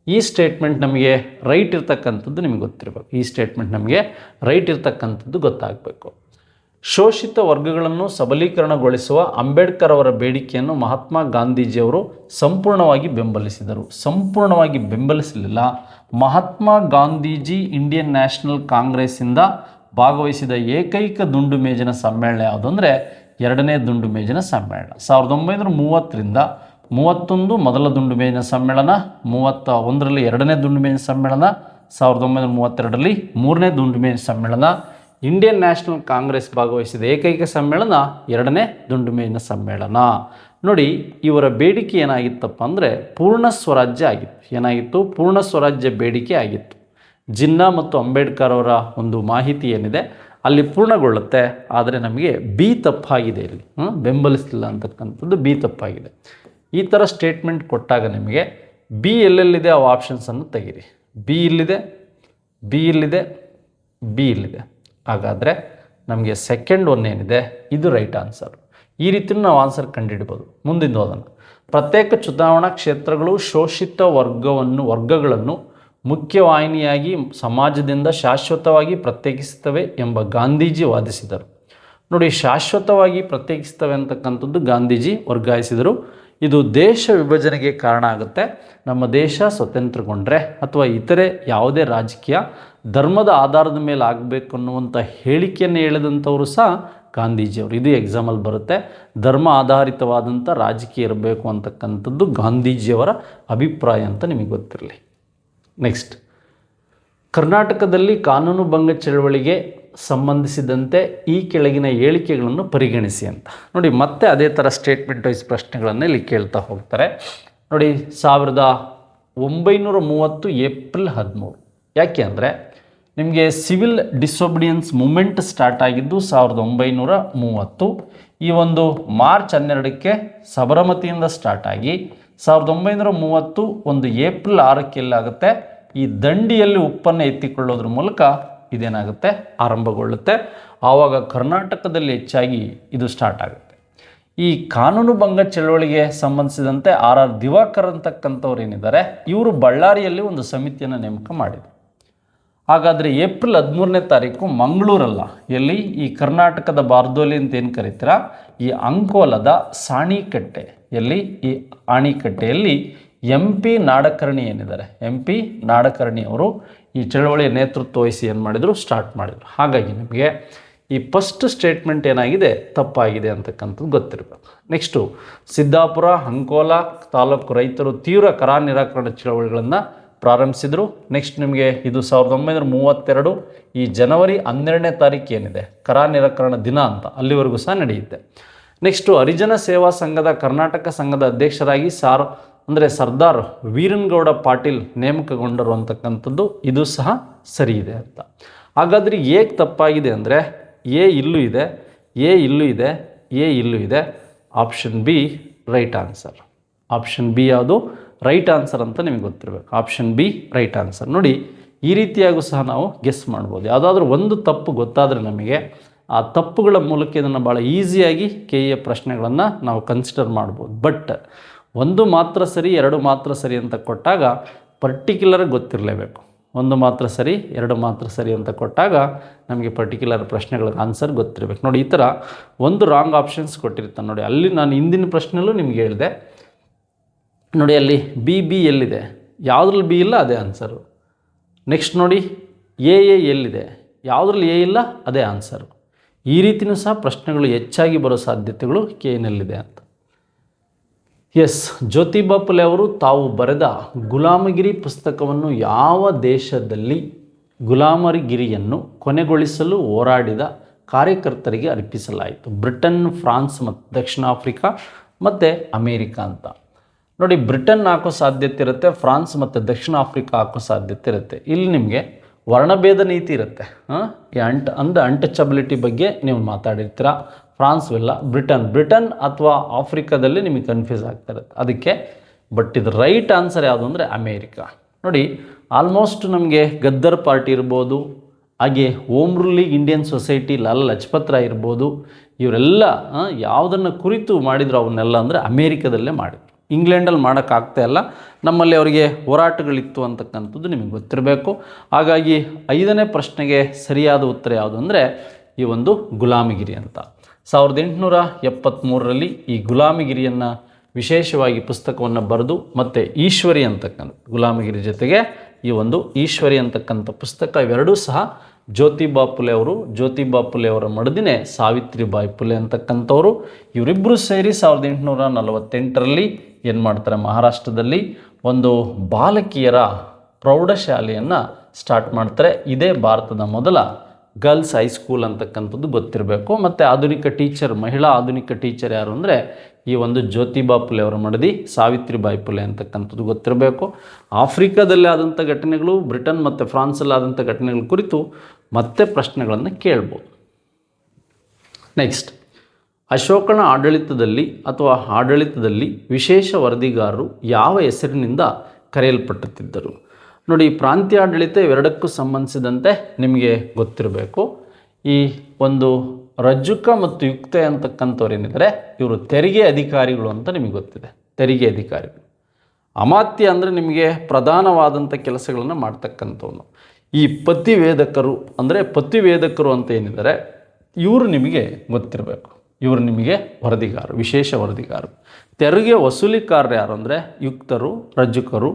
ಈ ಸ್ಟೇಟ್ಮೆಂಟ್ ನಮಗೆ ರೈಟ್ ಇರ್ತಕ್ಕಂಥದ್ದು ನಿಮಗೆ ಗೊತ್ತಿರಬೇಕು. ಈ ಸ್ಟೇಟ್ಮೆಂಟ್ ನಮಗೆ ರೈಟ್ ಇರ್ತಕ್ಕಂಥದ್ದು ಗೊತ್ತಾಗಬೇಕು. ಶೋಷಿತ ವರ್ಗಗಳನ್ನು ಸಬಲೀಕರಣಗೊಳಿಸುವ ಅಂಬೇಡ್ಕರ್ ಅವರ ಬೇಡಿಕೆಯನ್ನು ಮಹಾತ್ಮ ಗಾಂಧೀಜಿಯವರು ಸಂಪೂರ್ಣವಾಗಿ ಬೆಂಬಲಿಸಿದರು. ಸಂಪೂರ್ಣವಾಗಿ ಬೆಂಬಲಿಸಲಿಲ್ಲ. ಮಹಾತ್ಮ ಗಾಂಧೀಜಿ ಇಂಡಿಯನ್ ನ್ಯಾಷನಲ್ ಕಾಂಗ್ರೆಸ್ಸಿಂದ ಭಾಗವಹಿಸಿದ ಏಕೈಕ ದುಂಡು ಮೇಜಿನ ಸಮ್ಮೇಳನ ಯಾವುದು ಅಂದರೆ 2ನೇ ದುಂಡು ಮೇಜಿನ ಸಮ್ಮೇಳನ. 1930ರಿಂದ 31 ಮೊದಲ ದುಂಡು ಮೇಜಿನ ಸಮ್ಮೇಳನ, 31ರಲ್ಲಿ 2ನೇ ದುಂಡು ಮೇಜಿನ ಸಮ್ಮೇಳನ, 1932ರಲ್ಲಿ 3ನೇ ದುಂಡು ಮೇಜಿನ ಸಮ್ಮೇಳನ. ಇಂಡಿಯನ್ ನ್ಯಾಷನಲ್ ಕಾಂಗ್ರೆಸ್ ಭಾಗವಹಿಸಿದ ಏಕೈಕ ಸಮ್ಮೇಳನ 2ನೇ ದುಂಡು ಮೇಜಿನ ಸಮ್ಮೇಳನ. ನೋಡಿ, ಇವರ ಬೇಡಿಕೆ ಏನಾಗಿತ್ತಪ್ಪ ಅಂದರೆ ಪೂರ್ಣ ಸ್ವರಾಜ್ಯ ಆಗಿತ್ತು. ಏನಾಗಿತ್ತು? ಪೂರ್ಣ ಸ್ವರಾಜ್ಯ ಬೇಡಿಕೆ ಆಗಿತ್ತು. ಜಿನ್ನಾ ಮತ್ತು ಅಂಬೇಡ್ಕರ್ ಅವರ ಒಂದು ಮಾಹಿತಿ ಏನಿದೆ ಅಲ್ಲಿ ಪೂರ್ಣಗೊಳ್ಳುತ್ತೆ. ಆದರೆ ನಮಗೆ ಬಿ ತಪ್ಪಾಗಿದೆ. ಇಲ್ಲಿ ಬೆಂಬಲಿಸಲಿಲ್ಲ ಅಂತಕ್ಕಂಥದ್ದು ಬಿ ತಪ್ಪಾಗಿದೆ. ಈ ಥರ ಸ್ಟೇಟ್ಮೆಂಟ್ ಕೊಟ್ಟಾಗ ನಿಮಗೆ ಬಿ ಎಲ್ಲೆಲ್ಲಿದೆ ಆ ಆಪ್ಷನ್ಸನ್ನು ತೆಗೀರಿ. ಬಿ ಇಲ್ಲಿದೆ, ಬಿ ಇಲ್ಲಿದೆ, ಬಿ ಇಲ್ಲಿದೆ. ಹಾಗಾದರೆ ನಮಗೆ ಸೆಕೆಂಡ್ ಒನ್ ಏನಿದೆ ಇದು ರೈಟ್ ಆನ್ಸರ್. ಈ ರೀತಿ ನಾವು ಆನ್ಸರ್ ಕಂಡುಹಿಡ್ಬೋದು. ಮುಂದಿನ ಓದೋಣ. ಪ್ರತ್ಯೇಕ ಚುನಾವಣಾ ಕ್ಷೇತ್ರಗಳು ಶೋಷಿತ ವರ್ಗಗಳನ್ನು ಮುಖ್ಯವಾಹಿನಿಯಾಗಿ ಸಮಾಜದಿಂದ ಶಾಶ್ವತವಾಗಿ ಪ್ರತ್ಯೇಕಿಸುತ್ತವೆ ಎಂಬ ಗಾಂಧೀಜಿ ವಾದಿಸಿದರು. ನೋಡಿ, ಶಾಶ್ವತವಾಗಿ ಪ್ರತ್ಯೇಕಿಸ್ತವೆ ಅಂತಕ್ಕಂಥದ್ದು ಗಾಂಧೀಜಿ ವರ್ಗಾಯಿಸಿದರು. ಇದು ದೇಶ ವಿಭಜನೆಗೆ ಕಾರಣ ಆಗುತ್ತೆ. ನಮ್ಮ ದೇಶ ಸ್ವತಂತ್ರಗೊಂಡ್ರೆ ಅಥವಾ ಇತರೆ ಯಾವುದೇ ರಾಜಕೀಯ ಧರ್ಮದ ಆಧಾರದ ಮೇಲೆ ಆಗಬೇಕು ಅನ್ನುವಂಥ ಹೇಳಿಕೆಯನ್ನು ಹೇಳಿದಂಥವರು ಸಹ ಗಾಂಧೀಜಿಯವರು. ಇದು ಎಕ್ಸಾಮಲ್ಲಿ ಬರುತ್ತೆ. ಧರ್ಮ ಆಧಾರಿತವಾದಂಥ ರಾಜಕೀಯ ಇರಬೇಕು ಅಂತಕ್ಕಂಥದ್ದು ಗಾಂಧೀಜಿಯವರ ಅಭಿಪ್ರಾಯ ಅಂತ ನಿಮಗೆ ಗೊತ್ತಿರಲಿ. ನೆಕ್ಸ್ಟ್, ಕರ್ನಾಟಕದಲ್ಲಿ ಕಾನೂನು ಭಂಗ ಚಳವಳಿಗೆ ಸಂಬಂಧಿಸಿದಂತೆ ಈ ಕೆಳಗಿನ ಹೇಳಿಕೆಗಳನ್ನು ಪರಿಗಣಿಸಿ ಅಂತ. ನೋಡಿ, ಮತ್ತೆ ಅದೇ ಥರ ಸ್ಟೇಟ್ಮೆಂಟ್ ವೈಸ್ ಪ್ರಶ್ನೆಗಳನ್ನು ಇಲ್ಲಿ ಕೇಳ್ತಾ ಹೋಗ್ತಾರೆ. ನೋಡಿ, 1930 ಏಪ್ರಿಲ್ 13. ಯಾಕೆ ಅಂದರೆ ನಿಮಗೆ ಸಿವಿಲ್ ಡಿಸೊಬಿಡಿಯನ್ಸ್ ಮೂಮೆಂಟ್ ಸ್ಟಾರ್ಟ್ ಆಗಿದ್ದು 1930. ಈ ಒಂದು ಮಾರ್ಚ್ 12ಕ್ಕೆ ಸಬರಮತಿಯಿಂದ ಸ್ಟಾರ್ಟ್ ಆಗಿ 1930 ಒಂದು ಏಪ್ರಿಲ್ 6ಕ್ಕೆ ಎಲ್ಲಾಗುತ್ತೆ, ಈ ದಂಡಿಯಲ್ಲಿ ಉಪ್ಪನ್ನು ಎತ್ತಿಕೊಳ್ಳೋದ್ರ ಮೂಲಕ ಇದೇನಾಗುತ್ತೆ, ಆರಂಭಗೊಳ್ಳುತ್ತೆ. ಆವಾಗ ಕರ್ನಾಟಕದಲ್ಲಿ ಹೆಚ್ಚಾಗಿ ಇದು ಸ್ಟಾರ್ಟ್ ಆಗುತ್ತೆ. ಈ ಕಾನೂನು ಭಂಗ ಚಳವಳಿಗೆ ಸಂಬಂಧಿಸಿದಂತೆ RR ದಿವಾಕರ್ ಅಂತಕ್ಕಂಥವ್ರು ಏನಿದ್ದಾರೆ, ಇವರು ಬಳ್ಳಾರಿಯಲ್ಲಿ ಒಂದು ಸಮಿತಿಯನ್ನು ನೇಮಕ ಮಾಡಿದರು. ಹಾಗಾದರೆ ಏಪ್ರಿಲ್ 13ನೇ ತಾರೀಕು ಮಂಗಳೂರಲ್ಲ, ಎಲ್ಲಿ ಈ ಕರ್ನಾಟಕದ ಬಾರ್ದೋಲಿ ಅಂತ ಏನು ಕರೀತೀರಾ, ಈ ಅಂಕೋಲದ ಸಾಣಿಕಟ್ಟೆ, ಎಲ್ಲಿ ಈ ಆಣಿಕಟ್ಟೆಯಲ್ಲಿ MP ನಾಡಕರ್ಣಿ ಏನಿದ್ದಾರೆ, MP ನಾಡಕರ್ಣಿ ಅವರು ಈ ಚಳವಳಿಯ ನೇತೃತ್ವ ವಹಿಸಿ ಏನು ಮಾಡಿದರು, ಸ್ಟಾರ್ಟ್ ಮಾಡಿದರು. ಹಾಗಾಗಿ ನಿಮಗೆ ಈ ಫಸ್ಟ್ ಸ್ಟೇಟ್ಮೆಂಟ್ ಏನಾಗಿದೆ, ತಪ್ಪಾಗಿದೆ ಅಂತಕ್ಕಂಥದ್ದು ಗೊತ್ತಿರಬೇಕು. ನೆಕ್ಸ್ಟು, ಸಿದ್ದಾಪುರ ಅಂಕೋಲ ತಾಲೂಕು ರೈತರು ತೀವ್ರ ಕರ ನಿರಾಕರಣೆ ಚಳವಳಿಗಳನ್ನು ಪ್ರಾರಂಭಿಸಿದರು. ನೆಕ್ಸ್ಟ್ ನಿಮಗೆ ಇದು 1932 ಈ ಜನವರಿ 12ನೇ ತಾರೀಕು ಏನಿದೆ ಕರ ನಿರಾಕರಣ ದಿನ ಅಂತ, ಅಲ್ಲಿವರೆಗೂ ಸಹ ನಡೆಯುತ್ತೆ. ನೆಕ್ಸ್ಟು, ಹರಿಜನ ಸೇವಾ ಸಂಘದ ಕರ್ನಾಟಕ ಸಂಘದ ಅಧ್ಯಕ್ಷರಾಗಿ ಸರ್ದಾರ್ ವೀರನಗೌಡ ಪಾಟೀಲ್ ನೇಮಕಗೊಂಡರು ಅಂತಕ್ಕಂಥದ್ದು ಇದು ಸಹ ಸರಿ ಇದೆ ಅಂತ. ಹಾಗಾದರೆ ಏಕೆ ತಪ್ಪಾಗಿದೆ ಅಂದರೆ ಎ ಇಲ್ಲೂ ಇದೆ, ಎ ಇಲ್ಲೂ ಇದೆ, ಎ ಇಲ್ಲೂ ಇದೆ. Option B right answer. Option B ಯಾವುದು, ರೈಟ್ ಆನ್ಸರ್ ಅಂತ ನಿಮಗೆ ಗೊತ್ತಿರಬೇಕು. Option B right answer. ನೋಡಿ, ಈ ರೀತಿಯಾಗೂ ಸಹ ನಾವು ಗೆಸ್ ಮಾಡ್ಬೋದು. ಯಾವುದಾದ್ರೂ ಒಂದು ತಪ್ಪು ಗೊತ್ತಾದರೆ ನಮಗೆ ಆ ತಪ್ಪುಗಳ ಮೂಲಕ ಇದನ್ನು ಭಾಳ ಈಸಿಯಾಗಿ KE ಪ್ರಶ್ನೆಗಳನ್ನು ನಾವು ಕನ್ಸಿಡರ್ ಮಾಡ್ಬೋದು. ಬಟ್ ಒಂದು ಮಾತ್ರ ಸರಿ, ಎರಡು ಮಾತ್ರ ಸರಿ ಅಂತ ಕೊಟ್ಟಾಗ ಪರ್ಟಿಕ್ಯುಲರ್ ಗೊತ್ತಿರಲೇಬೇಕು. ಒಂದು ಮಾತ್ರ ಸರಿ, ಎರಡು ಮಾತ್ರ ಸರಿ ಅಂತ ಕೊಟ್ಟಾಗ ನಮಗೆ ಪರ್ಟಿಕ್ಯುಲರ್ ಪ್ರಶ್ನೆಗಳಿಗೆ ಆನ್ಸರ್ ಗೊತ್ತಿರಬೇಕು. ನೋಡಿ, ಈ ಥರ ಒಂದು ರಾಂಗ್ ಆಪ್ಷನ್ಸ್ ಕೊಟ್ಟಿರ್ತಾನೆ ನೋಡಿ. ಅಲ್ಲಿ ನಾನು ಹಿಂದಿನ ಪ್ರಶ್ನೆಯಲ್ಲೂ ನಿಮ್ಗೆ ಹೇಳಿದೆ ನೋಡಿ, ಅಲ್ಲಿ ಬಿ ಎಲ್ಲಿದೆ, ಯಾವುದ್ರಲ್ಲಿ ಬಿ ಇಲ್ಲ ಅದೇ ಆನ್ಸರು. ನೆಕ್ಸ್ಟ್ ನೋಡಿ, ಎ ಎಲ್ಲಿದೆ, ಯಾವುದ್ರಲ್ಲಿ ಎ ಇಲ್ಲ ಅದೇ ಆನ್ಸರು. ಈ ರೀತಿಯೂ ಸಹ ಪ್ರಶ್ನೆಗಳು ಹೆಚ್ಚಾಗಿ ಬರೋ ಸಾಧ್ಯತೆಗಳು KEನಲ್ಲಿದೆ ಅಂತ. ಎಸ್, ಜ್ಯೋತಿಬಾ ಫುಲೆ ಅವರು ತಾವು ಬರೆದ ಗುಲಾಮಗಿರಿ ಪುಸ್ತಕವನ್ನು ಯಾವ ದೇಶದಲ್ಲಿ ಗುಲಾಮಗಿರಿಯನ್ನು ಕೊನೆಗೊಳಿಸಲು ಹೋರಾಡಿದ ಕಾರ್ಯಕರ್ತರಿಗೆ ಅರ್ಪಿಸಲಾಯಿತು? ಬ್ರಿಟನ್, ಫ್ರಾನ್ಸ್ ಮತ್ತು ದಕ್ಷಿಣ ಆಫ್ರಿಕಾ ಮತ್ತು ಅಮೇರಿಕಾ ಅಂತ. ನೋಡಿ, ಬ್ರಿಟನ್ ಹಾಕೋ ಸಾಧ್ಯತೆ ಇರುತ್ತೆ, ಫ್ರಾನ್ಸ್ ಮತ್ತು ದಕ್ಷಿಣ ಆಫ್ರಿಕಾ ಹಾಕೋ ಸಾಧ್ಯತೆ ಇರುತ್ತೆ. ಇಲ್ಲಿ ನಿಮಗೆ ವರ್ಣಭೇದ ನೀತಿ ಇರುತ್ತೆ. ಈ ಅನ್ಟಚಬಿಲಿಟಿ ಬಗ್ಗೆ ನೀವು ಮಾತಾಡಿರ್ತೀರ. ಫ್ರಾನ್ಸ್ ಇಲ್ಲ, ಬ್ರಿಟನ್ ಅಥವಾ ಆಫ್ರಿಕಾದಲ್ಲಿ ನಿಮಗೆ ಕನ್ಫ್ಯೂಸ್ ಆಗ್ತಾ ಇರುತ್ತೆ ಅದಕ್ಕೆ. ಬಟ್ ಇದು ರೈಟ್ ಆನ್ಸರ್ ಯಾವುದು ಅಂದರೆ ಅಮೇರಿಕಾ. ನೋಡಿ, ಆಲ್ಮೋಸ್ಟ್ ನಮಗೆ ಗದ್ದರ್ ಪಾರ್ಟಿ ಇರ್ಬೋದು, ಹಾಗೆ home rule league Indian society, Lala Lajpat Rai ಇರ್ಬೋದು, ಇವರೆಲ್ಲ ಯಾವುದನ್ನು ಕುರಿತು ಮಾಡಿದ್ರು ಅವನ್ನೆಲ್ಲ ಅಂದರೆ ಅಮೇರಿಕಾದಲ್ಲೇ ಮಾಡಿದ್ರು. ಇಂಗ್ಲೆಂಡಲ್ಲಿ ಮಾಡೋಕ್ಕಾಗ್ತಾ ಇಲ್ಲ, ನಮ್ಮಲ್ಲಿ ಅವರಿಗೆ ಹೋರಾಟಗಳಿತ್ತು ಅಂತಕ್ಕಂಥದ್ದು ನಿಮಗೆ ಗೊತ್ತಿರಬೇಕು. ಹಾಗಾಗಿ 5ನೇ ಪ್ರಶ್ನೆಗೆ ಸರಿಯಾದ ಉತ್ತರ ಯಾವುದು ಅಂದರೆ ಈ ಒಂದು ಗುಲಾಮಗಿರಿ ಅಂತ. 1873ರಲ್ಲಿ ಈ ಗುಲಾಮಗಿರಿಯನ್ನು ವಿಶೇಷವಾಗಿ ಪುಸ್ತಕವನ್ನು ಬರೆದು ಮತ್ತು ಈಶ್ವರಿ ಅಂತಕ್ಕಂಥ ಗುಲಾಮಗಿರಿ ಜೊತೆಗೆ ಈ ಒಂದು ಈಶ್ವರಿ ಅಂತಕ್ಕಂಥ ಪುಸ್ತಕ, ಇವೆರಡೂ ಸಹ ಜ್ಯೋತಿಬಾ ಫುಲೆ ಅವರ ಮಡದಿನೇ ಸಾವಿತ್ರಿಬಾಯಿ ಫುಲೆ ಅಂತಕ್ಕಂಥವ್ರು. ಇವರಿಬ್ಬರು ಸೇರಿ 1848ರಲ್ಲಿ ಏನು ಮಾಡ್ತಾರೆ, ಮಹಾರಾಷ್ಟ್ರದಲ್ಲಿ ಒಂದು ಬಾಲಕಿಯರ ಪ್ರೌಢಶಾಲೆಯನ್ನು ಸ್ಟಾರ್ಟ್ ಮಾಡ್ತಾರೆ. ಇದೇ ಭಾರತದ ಮೊದಲ ಗರ್ಲ್ಸ್ ಹೈಸ್ಕೂಲ್ ಅಂತಕ್ಕಂಥದ್ದು ಗೊತ್ತಿರಬೇಕು. ಮತ್ತು ಆಧುನಿಕ ಟೀಚರ್, ಮಹಿಳಾ ಆಧುನಿಕ ಟೀಚರ್ ಯಾರು ಅಂದರೆ ಈ ಒಂದು ಜ್ಯೋತಿಬಾ ಫುಲೆ ಅವರ ಮಡದಿ ಸಾವಿತ್ರಿಬಾಯಿ ಫುಲೆ ಅಂತಕ್ಕಂಥದ್ದು ಗೊತ್ತಿರಬೇಕು. ಆಫ್ರಿಕಾದಲ್ಲಿ ಆದಂಥ ಘಟನೆಗಳು, ಬ್ರಿಟನ್ ಮತ್ತು ಫ್ರಾನ್ಸಲ್ಲಿ ಆದಂಥ ಘಟನೆಗಳ ಕುರಿತು ಮತ್ತೆ ಪ್ರಶ್ನೆಗಳನ್ನು ಕೇಳ್ಬೋದು. ನೆಕ್ಸ್ಟ್, ಅಶೋಕನ ಆಡಳಿತದಲ್ಲಿ ವಿಶೇಷ ವರದಿಗಾರರು ಯಾವ ಹೆಸರಿನಿಂದ ಕರೆಯಲ್ಪಟ್ಟುತ್ತಿದ್ದರು? ನೋಡಿ, ಪ್ರಾಂತ್ಯ ಆಡಳಿತ ಇವೆರಡಕ್ಕೂ ಸಂಬಂಧಿಸಿದಂತೆ ನಿಮಗೆ ಗೊತ್ತಿರಬೇಕು. ಈ ಒಂದು ರಜ್ಜುಕ ಮತ್ತು ಯುಕ್ತೆ ಅಂತಕ್ಕಂಥವ್ರು ಏನಿದ್ದಾರೆ, ಇವರು ತೆರಿಗೆ ಅಧಿಕಾರಿಗಳು ಅಂತ ನಿಮಗೆ ಗೊತ್ತಿದೆ. ತೆರಿಗೆ ಅಧಿಕಾರಿಗಳು. ಅಮಾತ್ಯ ಅಂದರೆ ನಿಮಗೆ ಪ್ರಧಾನವಾದಂಥ ಕೆಲಸಗಳನ್ನು ಮಾಡ್ತಕ್ಕಂಥವನು. ಈ ಪತಿವೇದಕರು ಅಂದರೆ ಪತಿವೇದಕರು ಅಂತ ಏನಿದ್ದಾರೆ ಇವರು ನಿಮಗೆ ಗೊತ್ತಿರಬೇಕು. ಇವರು ನಿಮಗೆ ವರದಿಗಾರರು, ವಿಶೇಷ ವರದಿಗಾರರು. ತೆರಿಗೆ ವಸೂಲಿಕಾರರು ಯಾರು ಅಂದರೆ ಯುಕ್ತರು, ರಜ್ಜುಕರು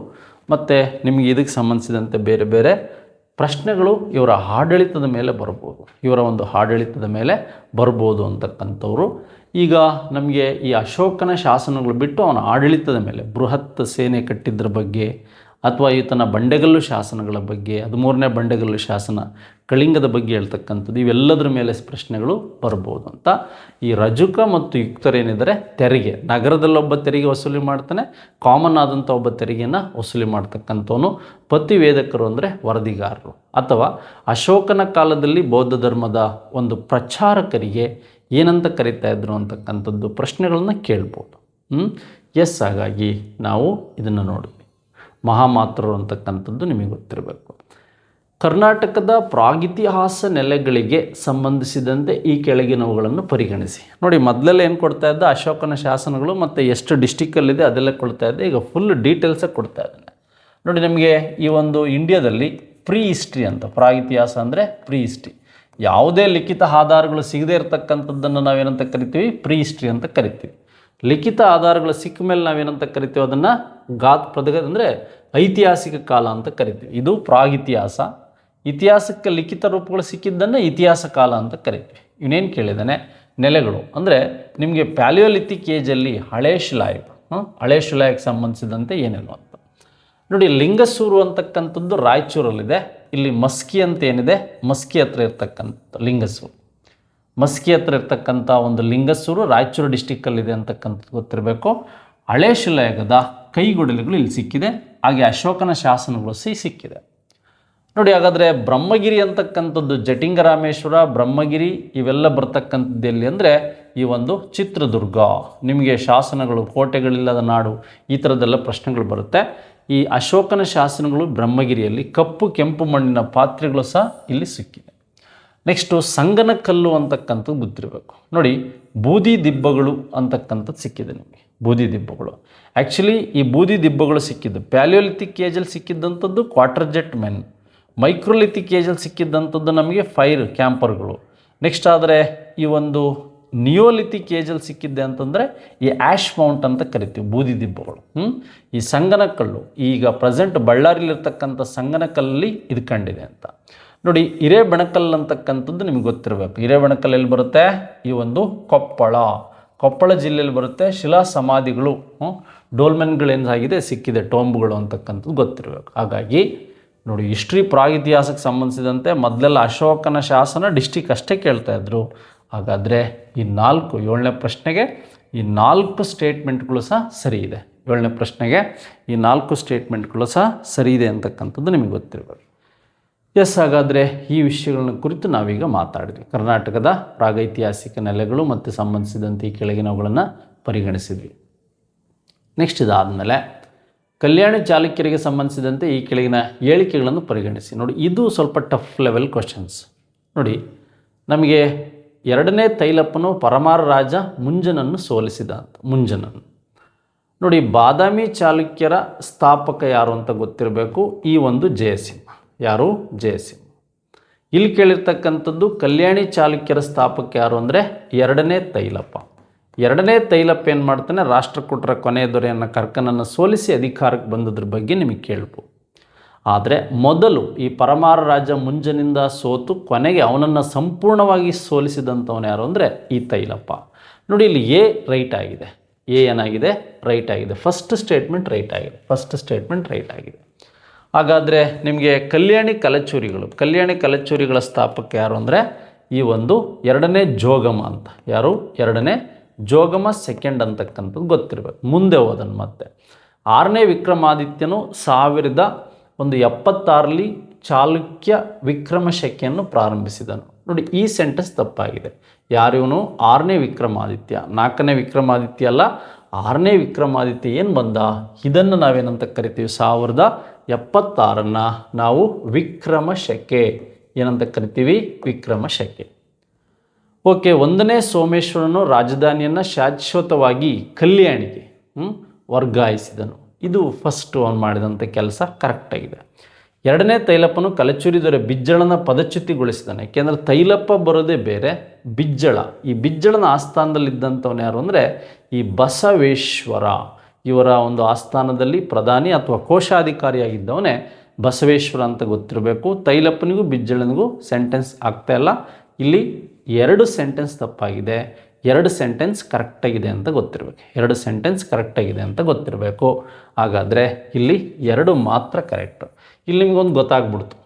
ಮತ್ತು ನಿಮಗೆ ಇದಕ್ಕೆ ಸಂಬಂಧಿಸಿದಂತೆ ಬೇರೆ ಬೇರೆ ಪ್ರಶ್ನೆಗಳು ಇವರ ಆಡಳಿತದ ಮೇಲೆ ಬರ್ಬೋದು, ಇವರ ಒಂದು ಆಡಳಿತದ ಮೇಲೆ ಬರ್ಬೋದು ಅಂತಕ್ಕಂಥವ್ರು. ಈಗ ನಮಗೆ ಈ ಅಶೋಕನ ಶಾಸನಗಳು ಬಿಟ್ಟು ಅವನ ಆಡಳಿತದ ಮೇಲೆ ಬೃಹತ್ ಸೇನೆ ಕಟ್ಟಿದ್ದರ ಬಗ್ಗೆ ಅಥವಾ ಈತನ ಬಂಡೆಗಲ್ಲು ಶಾಸನಗಳ ಬಗ್ಗೆ, 13ನೇ ಬಂಡೆಗಲ್ಲು ಶಾಸನ, ಕಳಿಂಗದ ಬಗ್ಗೆ ಹೇಳ್ತಕ್ಕಂಥದ್ದು, ಇವೆಲ್ಲದರ ಮೇಲೆ ಪ್ರಶ್ನೆಗಳು ಬರ್ಬೋದು ಅಂತ. ಈ ರಜುಕ ಮತ್ತು ಯುಕ್ತರೇನಿದ್ದಾರೆ ತೆರಿಗೆ, ನಗರದಲ್ಲೊಬ್ಬ ತೆರಿಗೆ ವಸೂಲಿ ಮಾಡ್ತಾನೆ, ಕಾಮನ್ ಆದಂಥ ಒಬ್ಬ ತೆರಿಗೆಯನ್ನು ವಸೂಲಿ ಮಾಡ್ತಕ್ಕಂಥವನು. ಪತಿವೇದಕರು ಅಂದರೆ ವರದಿಗಾರರು ಅಥವಾ ಅಶೋಕನ ಕಾಲದಲ್ಲಿ ಬೌದ್ಧ ಧರ್ಮದ ಒಂದು ಪ್ರಚಾರಕರಿಗೆ ಏನಂತ ಕರೀತಾ ಇದ್ರು ಅಂತಕ್ಕಂಥದ್ದು ಪ್ರಶ್ನೆಗಳನ್ನ ಕೇಳ್ಬೋದು. ಎಸ್, ಹಾಗಾಗಿ ನಾವು ಇದನ್ನು ನೋಡಿದ್ವಿ. ಮಹಾಮಾತ್ರರು ಅಂತಕ್ಕಂಥದ್ದು ನಿಮಗೆ ಗೊತ್ತಿರಬೇಕು. ಕರ್ನಾಟಕದ ಪ್ರಾಗಿತಿಹಾಸ ನೆಲೆಗಳಿಗೆ ಸಂಬಂಧಿಸಿದಂತೆ ಈ ಕೆಳಗಿನವುಗಳನ್ನು ಪರಿಗಣಿಸಿ. ನೋಡಿ, ಮೊದಲೆಲ್ಲ ಏನು ಕೊಡ್ತಾ ಇದ್ದ, ಅಶೋಕನ ಶಾಸನಗಳು ಮತ್ತು ಎಷ್ಟು ಡಿಸ್ಟಿಕ್ಕಲ್ಲಿದೆ ಅದೆಲ್ಲ ಕೊಡ್ತಾ ಇದ್ದೆ. ಈಗ ಫುಲ್ ಡೀಟೇಲ್ಸಾಗಿ ಕೊಡ್ತಾ ಇದ್ದಾನೆ. ನೋಡಿ, ನಮಗೆ ಈ ಒಂದು ಇಂಡಿಯಾದಲ್ಲಿ ಪ್ರೀ ಹಿಸ್ಟ್ರಿ ಅಂತ, ಪ್ರಾಗಿತಿಹಾಸ ಅಂದರೆ ಪ್ರೀ ಹಿಸ್ಟ್ರಿ, ಯಾವುದೇ ಲಿಖಿತ ಆಧಾರಗಳು ಸಿಗದೇ ಇರತಕ್ಕಂಥದ್ದನ್ನು ನಾವೇನಂತ ಕರಿತೀವಿ, ಪ್ರೀ ಹಿಸ್ಟ್ರಿ ಅಂತ ಕರಿತೀವಿ. ಲಿಖಿತ ಆಧಾರಗಳು ಸಿಕ್ಕ ಮೇಲೆ ನಾವೇನಂತ ಕರಿತೀವಿ, ಅದನ್ನು ಅಂದರೆ ಐತಿಹಾಸಿಕ ಕಾಲ ಅಂತ ಕರಿತೀವಿ. ಇದು ಪ್ರಾಗಿತಿಹಾಸ. ಇತಿಹಾಸಕ್ಕೆ ಲಿಖಿತ ರೂಪಗಳು ಸಿಕ್ಕಿದ್ದನ್ನು ಇತಿಹಾಸ ಕಾಲ ಅಂತ ಕರಿತೀವಿ. ಇವನೇನು ಕೇಳಿದ್ದಾನೆ, ನೆಲೆಗಳು ಅಂದರೆ ನಿಮಗೆ ಪ್ಯಾಲಿಯೋಲಿಥಿಕ್ ಏಜಲ್ಲಿ ಹಳೇ ಶಿಲಾಯುಗ, ಹಳೇ ಶಿಲಾಯುಗಕ್ಕೆ ಸಂಬಂಧಿಸಿದಂತೆ ಏನೇನು ಅಂತ ನೋಡಿ. ಲಿಂಗಸೂರು ಅಂತಕ್ಕಂಥದ್ದು ರಾಯಚೂರಲ್ಲಿದೆ. ಇಲ್ಲಿ ಮಸ್ಕಿ ಅಂತ ಏನಿದೆ, ಮಸ್ಕಿ ಹತ್ರ ಇರ್ತಕ್ಕಂಥ ಲಿಂಗಸೂರು, ಮಸ್ಕಿ ಹತ್ರ ಇರ್ತಕ್ಕಂಥ ಒಂದು ಲಿಂಗಸೂರು ರಾಯಚೂರು ಡಿಸ್ಟಿಕ್ಕಲ್ಲಿದೆ ಅಂತಕ್ಕಂಥದ್ದು ಗೊತ್ತಿರಬೇಕು. ಹಳೇ ಶಿಲಾಯುಗದ ಕೈಗೊಡಲಿಗಳು ಇಲ್ಲಿ ಸಿಕ್ಕಿದೆ. ಹಾಗೆ ಅಶೋಕನ ಶಾಸನಗಳು ಸಿಕ್ಕಿದೆ. ನೋಡಿ, ಹಾಗಾದರೆ ಬ್ರಹ್ಮಗಿರಿ ಅಂತಕ್ಕಂಥದ್ದು, ಜಟಿಂಗರಾಮೇಶ್ವರ, ಬ್ರಹ್ಮಗಿರಿ ಇವೆಲ್ಲ ಬರ್ತಕ್ಕಂಥದ್ದು ಎಲ್ಲಿ ಅಂದರೆ ಈ ಒಂದು ಚಿತ್ರದುರ್ಗ. ನಿಮಗೆ ಶಾಸನಗಳು, ಕೋಟೆಗಳಿಲ್ಲದ ನಾಡು, ಈ ಥರದ್ದೆಲ್ಲ ಪ್ರಶ್ನೆಗಳು ಬರುತ್ತೆ. ಈ ಅಶೋಕನ ಶಾಸನಗಳು ಬ್ರಹ್ಮಗಿರಿಯಲ್ಲಿ, ಕಪ್ಪು ಕೆಂಪು ಮಣ್ಣಿನ ಪಾತ್ರೆಗಳು ಸಹ ಇಲ್ಲಿ ಸಿಕ್ಕಿದೆ. ನೆಕ್ಸ್ಟು ಸಂಗನಕಲ್ಲು ಅಂತಕ್ಕಂಥದ್ದು ಗೊತ್ತಿರಬೇಕು. ನೋಡಿ, ಬೂದಿ ದಿಬ್ಬಗಳು ಅಂತಕ್ಕಂಥದ್ದು ಸಿಕ್ಕಿದೆ ನಿಮಗೆ. ಬೂದಿ ದಿಬ್ಬಗಳು ಆ್ಯಕ್ಚುಲಿ ಈ ಬೂದಿ ದಿಬ್ಬಗಳು ಸಿಕ್ಕಿದ್ದು ಪ್ಯಾಲಿಯೋಲಿಥಿಕ್ ಏಜಲ್ಲಿ ಸಿಕ್ಕಿದ್ದಂಥದ್ದು ಕ್ವಾರ್ಟರ್ ಜೆಟ್ ಮೆನ್, ಮೈಕ್ರೋಲಿಥಿಕ್ ಏಜಲ್ಲಿ ಸಿಕ್ಕಿದ್ದಂಥದ್ದು ನಮಗೆ ಫೈರ್ ಕ್ಯಾಂಪರ್ಗಳು. ನೆಕ್ಸ್ಟ್ ಆದರೆ ಈ ಒಂದು ನಿಯೋಲಿಥಿಕ್ ಏಜಲ್ಲಿ ಸಿಕ್ಕಿದ್ದೆ ಅಂತಂದರೆ ಈ ಆ್ಯಶ್ ಮೌಂಟ್ ಅಂತ ಕರಿತೀವಿ, ಬೂದಿ ದಿಬ್ಬಗಳು. ಈ ಸಂಗನಕಲ್ಲು ಈಗ ಪ್ರೆಸೆಂಟ್ ಬಳ್ಳಾರಿಲಿರ್ತಕ್ಕಂಥ ಸಂಗನಕಲ್ಲಲ್ಲಿ ಇದು ಕಂಡಿದೆ ಅಂತ. ನೋಡಿ, ಹಿರೇಬೆಣಕಲ್ಲು ಅಂತಕ್ಕಂಥದ್ದು ನಿಮಗೆ ಗೊತ್ತಿರಬೇಕು. ಹಿರೇಬೆಣಕಲ್ಲು ಎಲ್ಲಿ ಬರುತ್ತೆ, ಈ ಒಂದು ಕೊಪ್ಪಳ ಜಿಲ್ಲೆಯಲ್ಲಿ ಬರುತ್ತೆ. ಶಿಲಾ ಸಮಾಧಿಗಳು, ಡೋಲ್ಮೆನ್ಗಳೇನಾಗಿದೆ ಸಿಕ್ಕಿದೆ, ಟೋಂಬ್ಗಳು ಅಂತಕ್ಕಂಥದ್ದು ಗೊತ್ತಿರಬೇಕು. ಹಾಗಾಗಿ ನೋಡಿ, ಹಿಸ್ಟ್ರಿ ಪ್ರಾಗಿತಿಹಾಸಕ್ಕೆ ಸಂಬಂಧಿಸಿದಂತೆ ಮೊದಲೆಲ್ಲ ಅಶೋಕನ ಶಾಸನ ಡಿಸ್ಟಿಕ್ ಅಷ್ಟೇ ಕೇಳ್ತಾಯಿದ್ರು. ಹಾಗಾದರೆ ಈ 7ನೇ ಪ್ರಶ್ನೆಗೆ ಈ 4 ಸ್ಟೇಟ್ಮೆಂಟ್ಗಳು ಸಹ ಸರಿ ಇದೆ. 7ನೇ ಪ್ರಶ್ನೆಗೆ ಈ 4 ಸ್ಟೇಟ್ಮೆಂಟ್ಗಳು ಸಹ ಸರಿ ಇದೆ ಅಂತಕ್ಕಂಥದ್ದು ನಿಮಗೆ ಗೊತ್ತಿರಬೇಕು. ಎಸ್, ಹಾಗಾದರೆ ಈ ವಿಷಯಗಳನ್ನ ಕುರಿತು ನಾವೀಗ ಮಾತಾಡಿದ್ವಿ. ಕರ್ನಾಟಕದ ಪ್ರಾಗೈತಿಹಾಸಿಕ ನೆಲೆಗಳು ಮತ್ತು ಸಂಬಂಧಿಸಿದಂತೆ ಈ ಕೆಳಗಿನವುಗಳನ್ನು ಪರಿಗಣಿಸಿದ್ವಿ. ನೆಕ್ಸ್ಟ್ ಇದಾದಮೇಲೆ ಕಲ್ಯಾಣಿ ಚಾಲುಕ್ಯರಿಗೆ ಸಂಬಂಧಿಸಿದಂತೆ ಈ ಕೆಳಗಿನ ಹೇಳಿಕೆಗಳನ್ನು ಪರಿಗಣಿಸಿ. ನೋಡಿ, ಇದು ಸ್ವಲ್ಪ ಟಫ್ ಲೆವೆಲ್ ಕ್ವಶನ್ಸ್. ನೋಡಿ, ನಮಗೆ 2ನೇ ತೈಲಪ್ಪನು ಪರಮಾರ ರಾಜ ಮುಂಜನನ್ನು ಸೋಲಿಸಿದ ಅಂತ. ಮುಂಜನನ್ನು ನೋಡಿ, ಬಾದಾಮಿ ಚಾಲುಕ್ಯರ ಸ್ಥಾಪಕ ಯಾರು ಅಂತ ಗೊತ್ತಿರಬೇಕು. ಈ ಒಂದು ಜಯಸಿಂಹ. ಯಾರು? ಜಯಸಿಂಹ. ಇಲ್ಲಿ ಕೇಳಿರ್ತಕ್ಕಂಥದ್ದು ಕಲ್ಯಾಣಿ ಚಾಲುಕ್ಯರ ಸ್ಥಾಪಕ ಯಾರು ಅಂದರೆ 2ನೇ ತೈಲಪ್ಪ. 2ನೇ ತೈಲಪ್ಪ ಏನು ಮಾಡ್ತಾನೆ, ರಾಷ್ಟ್ರಕೂಟರ ಕೊನೆಯ ದೊರೆಯನ್ನು ಕರ್ಕನನ್ನು ಸೋಲಿಸಿ ಅಧಿಕಾರಕ್ಕೆ ಬಂದದ್ರ ಬಗ್ಗೆ ನಿಮಗೆ ಕೇಳ್ಬೋದು. ಆದರೆ ಮೊದಲು ಈ ಪರಮಾರ ರಾಜ ಮುಂಜನಿಂದ ಸೋತು ಕೊನೆಗೆ ಅವನನ್ನು ಸಂಪೂರ್ಣವಾಗಿ ಸೋಲಿಸಿದಂಥವನು ಯಾರು ಅಂದರೆ ಈ ತೈಲಪ್ಪ. ನೋಡಿ, ಇಲ್ಲಿ ಎ ರೈಟ್ ಆಗಿದೆ. ಎ ಏನಾಗಿದೆ? ರೈಟ್ ಆಗಿದೆ. ಫಸ್ಟ್ ಸ್ಟೇಟ್ಮೆಂಟ್ ರೈಟ್ ಆಗಿದೆ. ಹಾಗಾದರೆ ನಿಮಗೆ ಕಲ್ಯಾಣಿ ಕಲಚೂರಿಗಳ ಸ್ಥಾಪಕ ಯಾರು ಅಂದರೆ ಈ ಒಂದು 2ನೇ ಜೋಗಮ ಅಂತ. ಯಾರು? 2ನೇ ಜೋಗಮ ಸೆಕೆಂಡ್ ಅಂತಕ್ಕಂಥದ್ದು ಗೊತ್ತಿರಬೇಕು. ಮುಂದೆ ಹೋದನು ಮತ್ತೆ 6ನೇ ವಿಕ್ರಮಾದಿತ್ಯನು 1076ರಲ್ಲಿ ಚಾಲುಕ್ಯ ವಿಕ್ರಮ ಶಕೆಯನ್ನು ಪ್ರಾರಂಭಿಸಿದನು. ನೋಡಿ, ಈ ಸೆಂಟೆನ್ಸ್ ತಪ್ಪಾಗಿದೆ. ಯಾರಿವನು? 6ನೇ ವಿಕ್ರಮಾದಿತ್ಯ. 4ನೇ ವಿಕ್ರಮಾದಿತ್ಯ ಅಲ್ಲ, 6ನೇ ವಿಕ್ರಮಾದಿತ್ಯ ಏನು ಬಂದ, ಇದನ್ನು ನಾವೇನಂತ ಕರಿತೀವಿ, 1076 ನಾವು ವಿಕ್ರಮ ಶಕೆ ಏನಂತ ಕರಿತೀವಿ, ವಿಕ್ರಮ ಶಕೆ. ಓಕೆ, 1ನೇ ಸೋಮೇಶ್ವರನು ರಾಜಧಾನಿಯನ್ನು ಶಾಶ್ವತವಾಗಿ ಕಲ್ಯಾಣಿಗೆ ವರ್ಗಾಯಿಸಿದನು. ಇದು ಫಸ್ಟ್ ಅವನು ಮಾಡಿದಂಥ ಕೆಲಸ ಕರೆಕ್ಟಾಗಿದೆ. ಎರಡನೇ, ತೈಲಪ್ಪನು ಕಲಚೂರಿ ದೊರೆ ಬಿಜ್ಜಳನ ಪದಚ್ಯುತಿಗೊಳಿಸಿದಾನೆ. ಏಕೆಂದರೆ ತೈಲಪ್ಪ ಬರೋದೇ ಬೇರೆ, ಬಿಜ್ಜಳ, ಈ ಬಿಜ್ಜಳನ ಆಸ್ಥಾನದಲ್ಲಿದ್ದಂಥವನು ಯಾರು ಅಂದರೆ ಈ ಬಸವೇಶ್ವರ. ಇವರ ಒಂದು ಆಸ್ಥಾನದಲ್ಲಿ ಪ್ರಧಾನಿ ಅಥವಾ ಕೋಶಾಧಿಕಾರಿಯಾಗಿದ್ದವನೇ ಬಸವೇಶ್ವರ ಅಂತ ಗೊತ್ತಿರಬೇಕು. ತೈಲಪ್ಪನಿಗೂ ಬಿಜ್ಜಳನಿಗೂ ಸೆಂಟೆನ್ಸ್ ಆಗ್ತಾಯಿಲ್ಲ. ಇಲ್ಲಿ 2 ಸೆಂಟೆನ್ಸ್ ತಪ್ಪಾಗಿದೆ, 2 ಸೆಂಟೆನ್ಸ್ ಕರೆಕ್ಟಾಗಿದೆ ಅಂತ ಗೊತ್ತಿರಬೇಕು. 2 ಸೆಂಟೆನ್ಸ್ ಕರೆಕ್ಟಾಗಿದೆ ಅಂತ ಗೊತ್ತಿರಬೇಕು. ಹಾಗಾದರೆ ಇಲ್ಲಿ 2 ಮಾತ್ರ ಕರೆಕ್ಟು. ಇಲ್ಲಿ ನಿಮಗೊಂದು ಗೊತ್ತಾಗ್ಬಿಡ್ತು.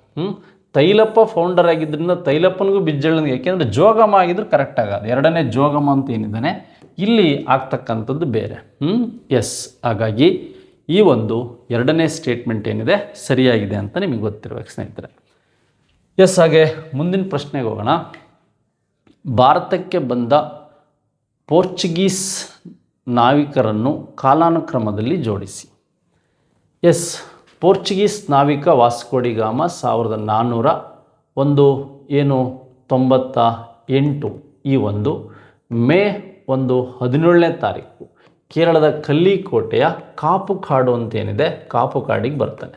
ತೈಲಪ್ಪ ಫೌಂಡರ್ ಆಗಿದ್ದರಿಂದ ತೈಲಪ್ಪನಿಗೂ ಬಿಜ್ಜಳನಿಗೆ, ಯಾಕೆಂದರೆ ಜೋಗಮ ಆಗಿದ್ರೆ ಕರೆಕ್ಟ್ ಆಗೋದು. ಎರಡನೇ ಜೋಗಮ ಅಂತ ಏನಿದ್ದಾನೆ ಇಲ್ಲಿ ಆಗ್ತಕ್ಕಂಥದ್ದು ಬೇರೆ. ಎಸ್, ಹಾಗಾಗಿ ಈ ಒಂದು ಎರಡನೇ ಸ್ಟೇಟ್ಮೆಂಟ್ ಏನಿದೆ ಸರಿಯಾಗಿದೆ ಅಂತ ನಿಮಗೆ ಗೊತ್ತಿರಬೇಕು ಸ್ನೇಹಿತರೆ. ಎಸ್, ಹಾಗೆ ಮುಂದಿನ ಪ್ರಶ್ನೆಗೆ ಹೋಗೋಣ. ಭಾರತಕ್ಕೆ ಬಂದ ಪೋರ್ಚುಗೀಸ್ ನಾವಿಕರನ್ನು ಕಾಲಾನುಕ್ರಮದಲ್ಲಿ ಜೋಡಿಸಿ. ಎಸ್, ಪೋರ್ಚುಗೀಸ್ ನಾವಿಕ ವಾಸ್ಕೋಡಿಗಾಮ 1498 ಈ ಒಂದು ಮೇ 17ನೇ ತಾರೀಕು ಕೇರಳದ ಕಲ್ಲಿಕೋಟೆಯ ಕಾಪುಕಾಡು ಅಂತೇನಿದೆ ಕಾಪುಕಾಡಿಗೆ ಬರ್ತಾನೆ.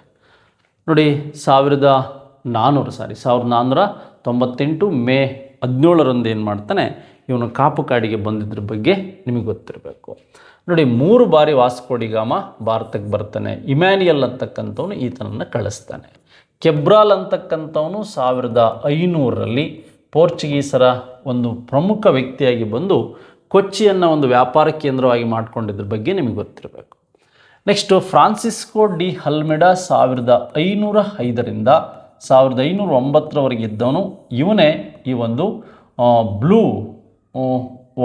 ನೋಡಿ, 1498 ಮೇ 17ರಂದು ಏನು ಮಾಡ್ತಾನೆ, ಇವನು ಕಾಪುಕಾಡಿಗೆ ಬಂದಿದ್ರ ಬಗ್ಗೆ ನಿಮಗೆ ಗೊತ್ತಿರಬೇಕು. ನೋಡಿ, 3 ಬಾರಿ ವಾಸ್ಕೋಡಿಗಾಮ ಭಾರತಕ್ಕೆ ಬರ್ತಾನೆ. ಇಮ್ಯಾನ್ಯಲ್ ಅಂತಕ್ಕಂಥವನು ಈತನನ್ನು ಕಳಿಸ್ತಾನೆ. ಕೆಬ್ರಾಲ್ ಅಂತಕ್ಕಂಥವನು 1500ರಲ್ಲಿ ಪೋರ್ಚುಗೀಸರ ಒಂದು ಪ್ರಮುಖ ವ್ಯಕ್ತಿಯಾಗಿ ಬಂದು ಕೊಚ್ಚಿಯನ್ನು ಒಂದು ವ್ಯಾಪಾರ ಕೇಂದ್ರವಾಗಿ ಮಾಡಿಕೊಂಡಿದ್ರ ಬಗ್ಗೆ ನಿಮಗೆ ಗೊತ್ತಿರಬೇಕು. ನೆಕ್ಸ್ಟು ಫ್ರಾನ್ಸಿಸ್ಕೋ ಡಿ ಅಲ್ಮೆಡಾ 1505ರಿಂದ 1509ರವರೆಗೆ ಇದ್ದವನು. ಇವನೇ ಈ ಒಂದು ಬ್ಲೂ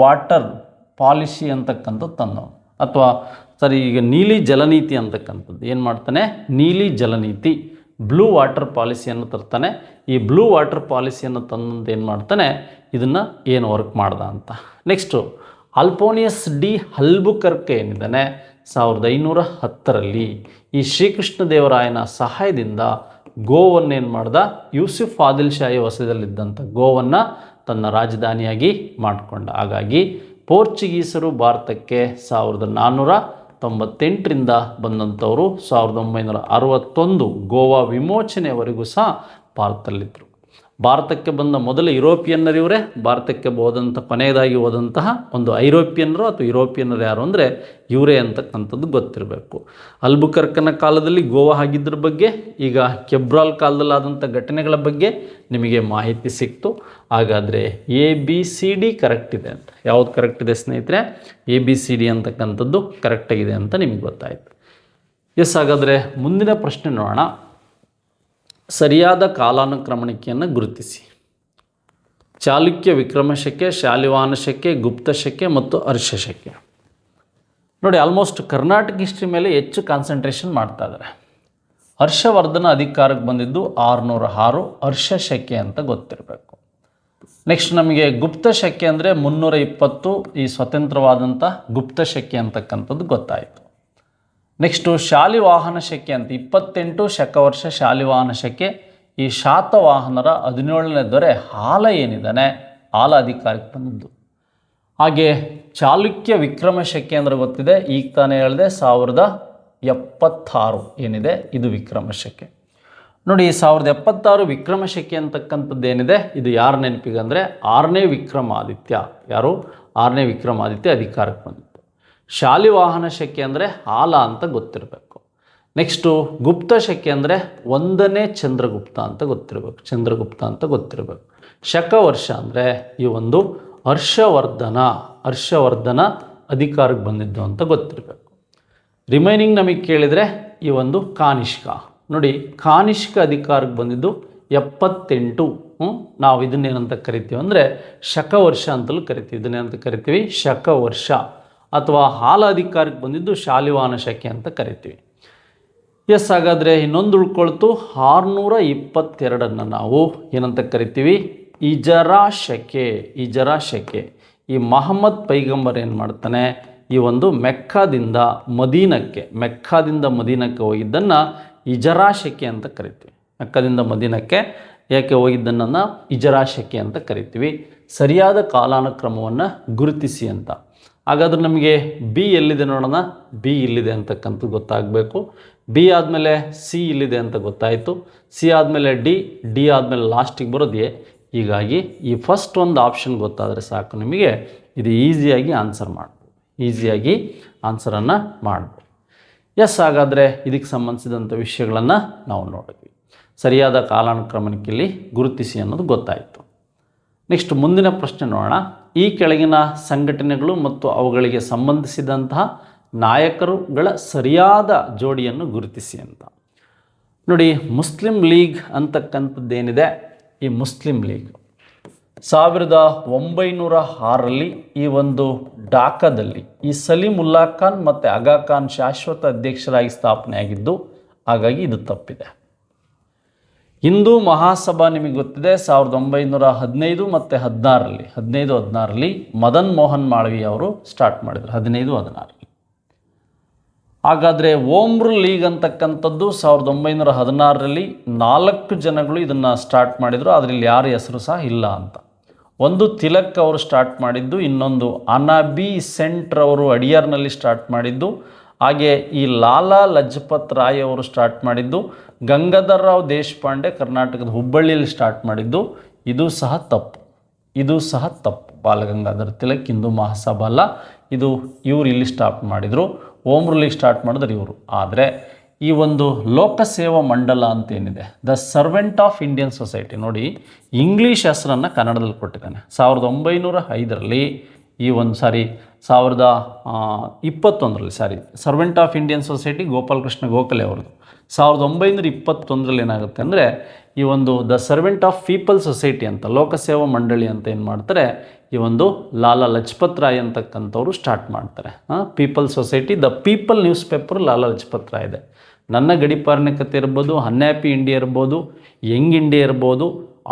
ವಾಟರ್ ಪಾಲಿಸಿ ಅಂತಕ್ಕಂಥದ್ದು ತಂದವನು, ಅಥವಾ ಸರಿ ಈಗ ನೀಲಿ ಜಲನೀತಿ ಅಂತಕ್ಕಂಥದ್ದು ಏನು ಮಾಡ್ತಾನೆ, ನೀಲಿ ಜಲನೀತಿ ಬ್ಲೂ ವಾಟರ್ ಪಾಲಿಸಿಯನ್ನು ತರ್ತಾನೆ. ಈ ಬ್ಲೂ ವಾಟರ್ ಪಾಲಿಸಿಯನ್ನು ತಂದಂತ ಏನು ಮಾಡ್ತಾನೆ, ಇದನ್ನು ಏನು ವರ್ಕ್ ಮಾಡ್ದ ಅಂತ. ನೆಕ್ಸ್ಟು ಅಲ್ಪೋನಿಯಸ್ ಡಿ ಅಲ್ಬುಕರ್ಕೆ ಏನಿದ್ದಾನೆ 1510ರಲ್ಲಿ ಈ ಶ್ರೀಕೃಷ್ಣ ದೇವರಾಯನ ಸಹಾಯದಿಂದ ಗೋವನ್ನು ಏನು ಮಾಡ್ದ, ಯೂಸುಫ್ ಆದಿಲ್ ಶಾಹಿ ವಶದಲ್ಲಿದ್ದಂಥ ಗೋವನ್ನು ತನ್ನ ರಾಜಧಾನಿಯಾಗಿ ಮಾಡಿಕೊಂಡ. ಹಾಗಾಗಿ ಪೋರ್ಚುಗೀಸರು ಭಾರತಕ್ಕೆ 1498ರಿಂದ ಬಂದಂಥವರು 1961 ಗೋವಾ ವಿಮೋಚನೆಯವರೆಗೂ ಸಹ ಭಾರತದಲ್ಲಿದ್ದರು. ಭಾರತಕ್ಕೆ ಬಂದ ಮೊದಲ ಯುರೋಪಿಯನ್ನರು ಇವರೇ. ಭಾರತಕ್ಕೆ ಕೊನೆಯದಾಗಿ ಹೋದಂತಹ ಒಂದು ಐರೋಪಿಯನ್ನರು ಅಥವಾ ಯುರೋಪಿಯನ್ನರು ಯಾರು ಅಂದರೆ ಇವರೇ ಅಂತಕ್ಕಂಥದ್ದು ಗೊತ್ತಿರಬೇಕು. ಅಲ್ಬುಕರ್ಕನ ಕಾಲದಲ್ಲಿ ಗೋವಾ ಆಗಿದ್ರ ಬಗ್ಗೆ, ಈಗ ಕೆಬ್ರಾಲ್ ಕಾಲದಲ್ಲಾದಂಥ ಘಟನೆಗಳ ಬಗ್ಗೆ ನಿಮಗೆ ಮಾಹಿತಿ ಸಿಕ್ತು. ಹಾಗಾದರೆ ABCD ಕರೆಕ್ಟ್ ಇದೆ ಅಂತ. ಯಾವುದು ಕರೆಕ್ಟ್ ಇದೆ ಸ್ನೇಹಿತರೆ? ABCD ಅಂತಕ್ಕಂಥದ್ದು ಕರೆಕ್ಟಾಗಿದೆ ಅಂತ ನಿಮಗೆ ಗೊತ್ತಾಯಿತು. ಎಸ್, ಹಾಗಾದರೆ ಮುಂದಿನ ಪ್ರಶ್ನೆ ನೋಡೋಣ. ಸರಿಯಾದ ಕಾಲಾನುಕ್ರಮಣಿಕೆಯನ್ನು ಗುರುತಿಸಿ. ಚಾಲುಕ್ಯ ವಿಕ್ರಮಶಕೆ, ಶಾಲಿವಾಹನ ಶಕೆ, ಗುಪ್ತ ಶಕೆ ಮತ್ತು ಹರ್ಷ ಶಕೆ. ನೋಡಿ, ಆಲ್ಮೋಸ್ಟ್ ಕರ್ನಾಟಕ ಹಿಸ್ಟ್ರಿ ಮೇಲೆ ಹೆಚ್ಚು ಕಾನ್ಸಂಟ್ರೇಷನ್ ಮಾಡ್ತಾ ಇದ್ದಾರೆ. ಹರ್ಷವರ್ಧನ ಅಧಿಕಾರಕ್ಕೆ ಬಂದಿದ್ದು 606 ಹರ್ಷ ಶಕೆ ಅಂತ ಗೊತ್ತಿರಬೇಕು. ನೆಕ್ಸ್ಟ್ ನಮಗೆ ಗುಪ್ತ ಶಕೆ ಅಂದರೆ 320 ಈ ಸ್ವತಂತ್ರವಾದಂಥ ಗುಪ್ತ ಶಕೆ ಅಂತಕ್ಕಂಥದ್ದು ಗೊತ್ತಾಯಿತು. ನೆಕ್ಸ್ಟು ಶಾಲಿವಾಹನ ಶಕೆ ಅಂತ 28 ಶಕವರ್ಷ ಶಾಲಿವಾಹನ ಶಕೆ. ಈ ಶಾತವಾಹನರ 17ನೇ ದೊರೆ ಹಾಲ ಏನಿದ್ದಾನೆ, ಹಾಲ ಅಧಿಕಾರಕ್ಕೆ ಬಂದಿದ್ದು. ಹಾಗೆ ಚಾಲುಕ್ಯ ವಿಕ್ರಮ ಶಕೆ ಅಂದರೆ ಗೊತ್ತಿದೆ, ಈಗ ತಾನೇ ಹೇಳಿದೆ 1076 ಏನಿದೆ ಇದು ವಿಕ್ರಮ ಶಕೆ. ನೋಡಿ, 1076 ವಿಕ್ರಮ ಶಕೆ ಅಂತಕ್ಕಂಥದ್ದು ಏನಿದೆ ಇದು ಯಾರ ನೆನಪಿಗೆ ಅಂದರೆ 6ನೇ ವಿಕ್ರಮಾದಿತ್ಯ. ಯಾರು? 6ನೇ ವಿಕ್ರಮಾದಿತ್ಯ ಅಧಿಕಾರಕ್ಕೆ ಬಂದಿದ್ದು. ಶಾಲಿವಾಹನ ಶಕೆ ಅಂದರೆ ಹಾಲ ಅಂತ ಗೊತ್ತಿರಬೇಕು. ನೆಕ್ಸ್ಟು ಗುಪ್ತ ಶಕೆ ಅಂದರೆ 1ನೇ ಚಂದ್ರಗುಪ್ತ ಅಂತ ಗೊತ್ತಿರಬೇಕು. ಚಂದ್ರಗುಪ್ತ ಅಂತ ಗೊತ್ತಿರಬೇಕು. ಶಕವರ್ಷ ಅಂದರೆ ಈ ಒಂದು ಹರ್ಷವರ್ಧನ ಅಧಿಕಾರಕ್ಕೆ ಬಂದಿದ್ದು ಅಂತ ಗೊತ್ತಿರಬೇಕು. ರಿಮೈನಿಂಗ್ ನಮಗೆ ಕೇಳಿದರೆ ಈ ಒಂದು ಕಾನಿಷ್ಕ. ನೋಡಿ, ಕಾನಿಷ್ಕ ಅಧಿಕಾರಕ್ಕೆ ಬಂದಿದ್ದು 78. ನಾವು ಇದನ್ನೇನಂತ ಕರಿತೀವಿ ಅಂದರೆ ಶಕವರ್ಷ ಅಂತಲೂ ಕರಿತೀವಿ. ಇದನ್ನೇನಂತ ಕರಿತೀವಿ? ಶಕವರ್ಷ. ಅಥವಾ ಹಾಲ ಅಧಿಕಾರಕ್ಕೆ ಬಂದಿದ್ದು ಶಾಲಿವಾಹನ ಶಕೆ ಅಂತ ಕರಿತೀವಿ. ಎಸ್, ಹಾಗಾದರೆ ಇನ್ನೊಂದು ಉಳ್ಕೊಳ್ತು 622 ನಾವು ಏನಂತ ಕರಿತೀವಿ? ಇಜರಾ ಶಕೆ. ಇಜರಾ ಶಕೆ. ಈ ಮಹಮ್ಮದ್ ಪೈಗಂಬರ್ ಏನು ಮಾಡ್ತಾನೆ, ಈ ಒಂದು ಮೆಕ್ಕಾದಿಂದ ಮದೀನಕ್ಕೆ ಹೋಗಿದ್ದನ್ನು ಇಜರಾ ಶಕೆ ಅಂತ ಕರಿತೀವಿ. ಮೆಕ್ಕಾದಿಂದ ಮದೀನಕ್ಕೆ ಯಾಕೆ ಹೋಗಿದ್ದನ್ನು ಇಜರಾ ಶಕೆ ಅಂತ ಕರಿತೀವಿ. ಸರಿಯಾದ ಕಾಲಾನುಕ್ರಮವನ್ನು ಗುರುತಿಸಿ ಅಂತ. ಹಾಗಾದ್ರೆ ನಮಗೆ ಬಿ ಎಲ್ಲಿದೆ ನೋಡೋಣ. ಬಿ ಇಲ್ಲಿದೆ ಅಂತಕ್ಕಂಥದ್ದು ಗೊತ್ತಾಗಬೇಕು. ಬಿ ಆದಮೇಲೆ ಸಿ ಇಲ್ಲಿದೆ ಅಂತ ಗೊತ್ತಾಯಿತು. ಸಿ ಆದಮೇಲೆ ಡಿ, ಡಿ ಆದಮೇಲೆ ಲಾಸ್ಟಿಗೆ ಬರೋದು ಎ. ಹೀಗಾಗಿ ಈ ಫಸ್ಟ್ ಒಂದು ಆಪ್ಷನ್ ಗೊತ್ತಾದರೆ ಸಾಕು, ನಿಮಗೆ ಇದು ಈಸಿಯಾಗಿ ಆನ್ಸರ್ ಮಾಡ್ಬೋದು, ಈಸಿಯಾಗಿ ಆನ್ಸರನ್ನು ಮಾಡ್ಬೋದು. ಎಸ್, ಹಾಗಾದರೆ ಇದಕ್ಕೆ ಸಂಬಂಧಿಸಿದಂಥ ವಿಷಯಗಳನ್ನು ನಾವು ನೋಡಿದ್ವಿ. ಸರಿಯಾದ ಕಾಲಾನುಕ್ರಮಕ್ಕೆ ಗುರುತಿಸಿ ಅನ್ನೋದು ಗೊತ್ತಾಯಿತು. ನೆಕ್ಸ್ಟ್ ಮುಂದಿನ ಪ್ರಶ್ನೆ ನೋಡೋಣ. ಈ ಕೆಳಗಿನ ಸಂಘಟನೆಗಳು ಮತ್ತು ಅವುಗಳಿಗೆ ಸಂಬಂಧಿಸಿದಂತಹ ನಾಯಕರುಗಳ ಸರಿಯಾದ ಜೋಡಿಯನ್ನು ಗುರುತಿಸಿ ಅಂತ. ನೋಡಿ, ಮುಸ್ಲಿಂ ಲೀಗ್ ಅಂತಕ್ಕಂಥದ್ದೇನಿದೆ, ಈ ಮುಸ್ಲಿಂ ಲೀಗ್ 1906ರಲ್ಲಿ ಈ ಒಂದು ಢಾಕಾದಲ್ಲಿ ಈ ಸಲೀಮುಲ್ಲಾ ಖಾನ್ ಮತ್ತು ಆಗಾ ಖಾನ್ ಶಾಶ್ವತ ಅಧ್ಯಕ್ಷರಾಗಿ ಸ್ಥಾಪನೆಯಾಗಿದ್ದು, ಹಾಗಾಗಿ ಇದು ತಪ್ಪಿದೆ. ಹಿಂದೂ ಮಹಾಸಭಾ ನಿಮಗೆ ಗೊತ್ತಿದೆ 1915 ಮತ್ತು 16ರಲ್ಲಿ ಮದನ್ ಮೋಹನ್ ಮಾಳವೀಯ ಅವರು ಸ್ಟಾರ್ಟ್ ಮಾಡಿದರು, 15-16. ಹಾಗಾದರೆ ಓಮ್ರ ಲೀಗ್ ಅಂತಕ್ಕಂಥದ್ದು 1916ರಲ್ಲಿ 4 ಜನಗಳು ಇದನ್ನು ಸ್ಟಾರ್ಟ್ ಮಾಡಿದರು. ಅದರಲ್ಲಿ ಯಾರ ಹೆಸರು ಸಹ ಇಲ್ಲ ಅಂತ. ಒಂದು ತಿಲಕ್ ಅವರು ಸ್ಟಾರ್ಟ್ ಮಾಡಿದ್ದು, ಇನ್ನೊಂದು ಅನಾಬಿ ಸೆಂಟ್ರ್ ಅವರು ಅಡಿಯಾರ್ನಲ್ಲಿ ಸ್ಟಾರ್ಟ್ ಮಾಡಿದ್ದು, ಹಾಗೆ ಈ ಲಾಲಾ ಲಜಪತ್ ರಾಯ್ ಅವರು ಸ್ಟಾರ್ಟ್ ಮಾಡಿದ್ದು, ಗಂಗಾಧರ್ ರಾವ್ ದೇಶಪಾಂಡೆ ಕರ್ನಾಟಕದ ಹುಬ್ಬಳ್ಳಿಯಲ್ಲಿ ಸ್ಟಾರ್ಟ್ ಮಾಡಿದ್ದು. ಇದು ಸಹ ತಪ್ಪು. ಬಾಲಗಂಗಾಧರ್ ತಿಲಕ್ ಹಿಂದೂ ಮಹಾಸಭಾ ಅಲ್ಲ, ಇವರು ಇಲ್ಲಿ ಸ್ಟಾರ್ಟ್ ಮಾಡಿದರು. ಓಮ್ರ ಲೀಗ್ ಸ್ಟಾರ್ಟ್ ಮಾಡಿದ್ರು ಇವರು. ಆದರೆ ಈ ಒಂದು ಲೋಕಸೇವಾ ಮಂಡಲ ಅಂತೇನಿದೆ, the servant of Indian society, ನೋಡಿ ಇಂಗ್ಲೀಷ್ ಹೆಸರನ್ನು ಕನ್ನಡದಲ್ಲಿ ಕೊಟ್ಟಿದ್ದಾನೆ. 1905ರಲ್ಲಿ ಈ ಒಂದು 1921ರಲ್ಲಿ servant of Indian society Gopalakrishna Gokhale ಅವ್ರದ್ದು. 1921ರಲ್ಲಿ ಏನಾಗುತ್ತೆ ಅಂದರೆ ಈ ಒಂದು the servant of people society ಅಂತ, ಲೋಕಸೇವಾ ಮಂಡಳಿ ಅಂತ ಏನು ಮಾಡ್ತಾರೆ, ಈ ಒಂದು ಲಾಲಾ ಲಜಪತ್ ರಾಯ್ ಅಂತಕ್ಕಂಥವ್ರು ಸ್ಟಾರ್ಟ್ ಮಾಡ್ತಾರೆ. People society, the people news paper Lala Lajpat Rai ಇದೆ. ನನ್ನ ಗಡಿಪಾರನೆ ಕಥೆ ಇರ್ಬೋದು, ಅನ್ಹ್ಯಾಪಿ ಇಂಡಿಯಾ ಇರ್ಬೋದು, ಯಂಗ್ ಇಂಡಿಯಾ ಇರ್ಬೋದು,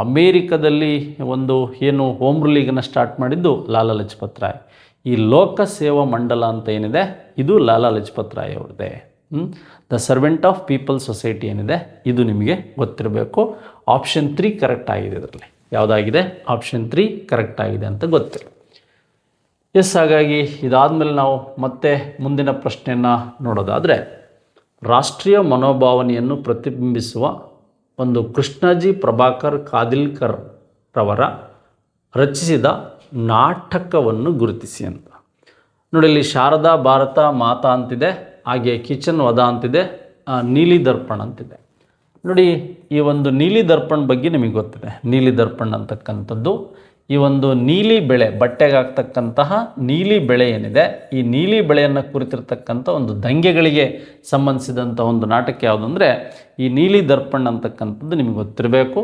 ಅಮೇರಿಕದಲ್ಲಿ ಒಂದು ಏನು ಓಮ್ರ ಲೀಗನ್ನು ಸ್ಟಾರ್ಟ್ ಮಾಡಿದ್ದು ಲಾಲಾ ಲಜಪತ್ ರಾಯ್. ಈ ಲೋಕಸೇವಾ ಮಂಡಲ ಅಂತ ಏನಿದೆ, ಇದು ಲಾಲಾ ಲಜಪತ್ ರಾಯ್ ಅವ್ರದ್ದೇ. The servant of people society ಏನಿದೆ, ಇದು ನಿಮಗೆ ಗೊತ್ತಿರಬೇಕು. ಆಪ್ಷನ್ 3 ಕರೆಕ್ಟ್ ಆಗಿದೆ. ಇದರಲ್ಲಿ ಯಾವುದಾಗಿದೆ? ಆಪ್ಷನ್ 3 ಕರೆಕ್ಟ್ ಆಗಿದೆ ಅಂತ ಗೊತ್ತಿಲ್ಲ. ಎಸ್, ಹಾಗಾಗಿ ಇದಾದಮೇಲೆ ನಾವು ಮತ್ತೆ ಮುಂದಿನ ಪ್ರಶ್ನೆಯನ್ನು ನೋಡೋದಾದರೆ, ರಾಷ್ಟ್ರೀಯ ಮನೋಭಾವನೆಯನ್ನು ಪ್ರತಿಬಿಂಬಿಸುವ ಒಂದು ಕೃಷ್ಣಾಜಿ ಪ್ರಭಾಕರ್ ಕಾದಿಲ್ಕರ್ ರವರ ರಚಿಸಿದ ನಾಟಕವನ್ನು ಗುರುತಿಸಿ ಅಂತ. ನೋಡಿ, ಇಲ್ಲಿ ಶಾರದಾ ಭಾರತ ಮಾತಾ ಅಂತಿದೆ, ಹಾಗೆ ಕಿಚನ್ ವಧ ಅಂತಿದೆ, ನೀಲಿ ದರ್ಪಣ್ ಅಂತಿದೆ. ನೋಡಿ, ಈ ಒಂದು ನೀಲಿ ದರ್ಪಣ್ ಬಗ್ಗೆ ನಿಮಗೆ ಗೊತ್ತಿದೆ. ನೀಲಿ ದರ್ಪಣ್ ಅಂತಕ್ಕಂಥದ್ದು ಈ ಒಂದು ನೀಲಿ ಬೆಳೆ, ಬಟ್ಟೆಗೆ ಹಾಕ್ತಕ್ಕಂತಹ ನೀಲಿ ಬೆಳೆ ಏನಿದೆ, ಈ ನೀಲಿ ಬೆಳೆಯನ್ನು ಕುರಿತಿರ್ತಕ್ಕಂಥ ಒಂದು ದಂಗೆಗಳಿಗೆ ಸಂಬಂಧಿಸಿದಂಥ ಒಂದು ನಾಟಕ ಯಾವುದು ಅಂದರೆ ಈ ನೀಲಿ ದರ್ಪಣ್ ಅಂತಕ್ಕಂಥದ್ದು ನಿಮಗೆ ಗೊತ್ತಿರಬೇಕು.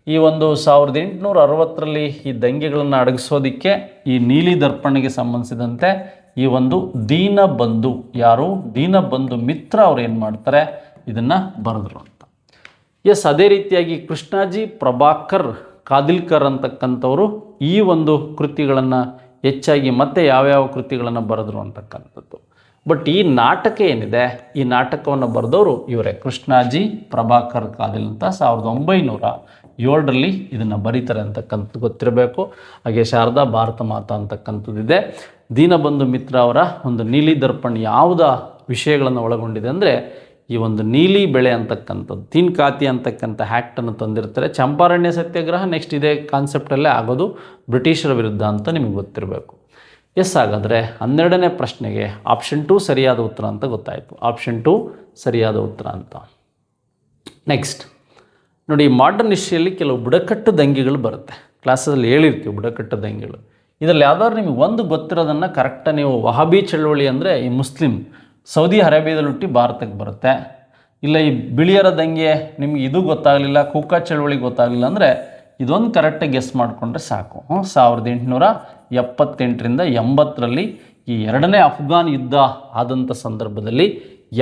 ಈ ಒಂದು 1860ರಲ್ಲಿ ಈ ದಂಗೆಗಳನ್ನು ಅಡಗಿಸೋದಕ್ಕೆ ಈ ನೀಲಿ ದರ್ಪಣ್ಗೆ ಸಂಬಂಧಿಸಿದಂತೆ ಈ ಒಂದು ದೀನಬಂಧು, ಯಾರು ದೀನಬಂಧು ಮಿತ್ರ ಅವ್ರು ಏನು ಮಾಡ್ತಾರೆ, ಇದನ್ನು ಬರೆದ್ರು ಅಂತ. ಎಸ್, ಅದೇ ರೀತಿಯಾಗಿ ಕೃಷ್ಣಾಜಿ ಪ್ರಭಾಕರ್ ಕಾದಿಲ್ಕರ್ ಅಂತಕ್ಕಂಥವರು ಈ ಒಂದು ಕೃತಿಗಳನ್ನು ಹೆಚ್ಚಾಗಿ ಮತ್ತೆ ಯಾವ್ಯಾವ ಕೃತಿಗಳನ್ನು ಬರೆದ್ರು ಅಂತಕ್ಕಂಥದ್ದು. ಬಟ್ ಈ ನಾಟಕ ಏನಿದೆ, ಈ ನಾಟಕವನ್ನು ಬರೆದವರು ಇವರೇ, ಕೃಷ್ಣಾಜಿ ಪ್ರಭಾಕರ್ ಕಾದಿಲ್ ಅಂತ. 1907ರಲ್ಲಿ ಇದನ್ನು ಬರೀತಾರೆ ಅಂತಕ್ಕಂಥದ್ದು ಗೊತ್ತಿರಬೇಕು. ಹಾಗೆ ಶಾರದಾ ಭಾರತ ಮಾತಾ ಅಂತಕ್ಕಂಥದ್ದಿದೆ. ದೀನಬಂಧು ಮಿತ್ರ ಅವರ ಒಂದು ನೀಲಿ ದರ್ಪಣ್ ಯಾವುದ ವಿಷಯಗಳನ್ನು ಒಳಗೊಂಡಿದೆ ಅಂದರೆ ಈ ಒಂದು ನೀಲಿ ಬೆಳೆ ಅಂತಕ್ಕಂಥದ್ದು, ತೀನ್ ಖಾತಿ ಅಂತಕ್ಕಂಥ ಆ್ಯಕ್ಟನ್ನು ತಂದಿರ್ತಾರೆ. ಚಂಪಾರಣ್ಯ ಸತ್ಯಾಗ್ರಹ ನೆಕ್ಸ್ಟ್ ಇದೇ ಕಾನ್ಸೆಪ್ಟಲ್ಲೇ ಆಗೋದು, ಬ್ರಿಟಿಷರ ವಿರುದ್ಧ ಅಂತ ನಿಮಗೆ ಗೊತ್ತಿರಬೇಕು. ಎಸ್, ಹಾಗಾದರೆ 12ನೇ ಪ್ರಶ್ನೆಗೆ ಆಪ್ಷನ್ 2 ಸರಿಯಾದ ಉತ್ತರ ಅಂತ ಗೊತ್ತಾಯಿತು. ಆಪ್ಷನ್ 2 ಸರಿಯಾದ ಉತ್ತರ ಅಂತ. ನೆಕ್ಸ್ಟ್ ನೋಡಿ, ಮಾಡರ್ನ್ ಹಿಸ್ಟ್ರಿಯಲ್ಲಿ ಕೆಲವು ಬುಡಕಟ್ಟು ದಂಗೆಗಳು ಬರುತ್ತೆ. ಕ್ಲಾಸಲ್ಲಿ ಹೇಳಿರ್ತೀವಿ ಬುಡಕಟ್ಟು ದಂಗೆಗಳು. ಇದರಲ್ಲಿ ಯಾವ್ದಾದ್ರು ನಿಮಗೆ ಒಂದು ಗೊತ್ತಿರೋದನ್ನು ಕರೆಕ್ಟಾಗಿ ನೀವು, ವಹಾಬಿ ಚಳವಳಿ ಅಂದರೆ ಈ ಮುಸ್ಲಿಂ ಸೌದಿ ಅರೇಬಿಯಾದಲ್ಲಿ ಹುಟ್ಟಿ ಭಾರತಕ್ಕೆ ಬರುತ್ತೆ. ಇಲ್ಲ ಈ ಬಿಳಿಯರ ದಂಗೆ ನಿಮ್ಗೆ ಇದು ಗೊತ್ತಾಗಲಿಲ್ಲ, ಕುಕ್ಕಾ ಚಳವಳಿ ಗೊತ್ತಾಗಲಿಲ್ಲ ಅಂದರೆ ಇದೊಂದು ಕರೆಕ್ಟಾಗಿ ಗೆಸ್ ಮಾಡಿಕೊಂಡ್ರೆ ಸಾಕು. 1878ರಿಂದ 80ರಲ್ಲಿ ಈ 2ನೇ ಅಫ್ಘಾನ್ ಯುದ್ಧ ಆದಂಥ ಸಂದರ್ಭದಲ್ಲಿ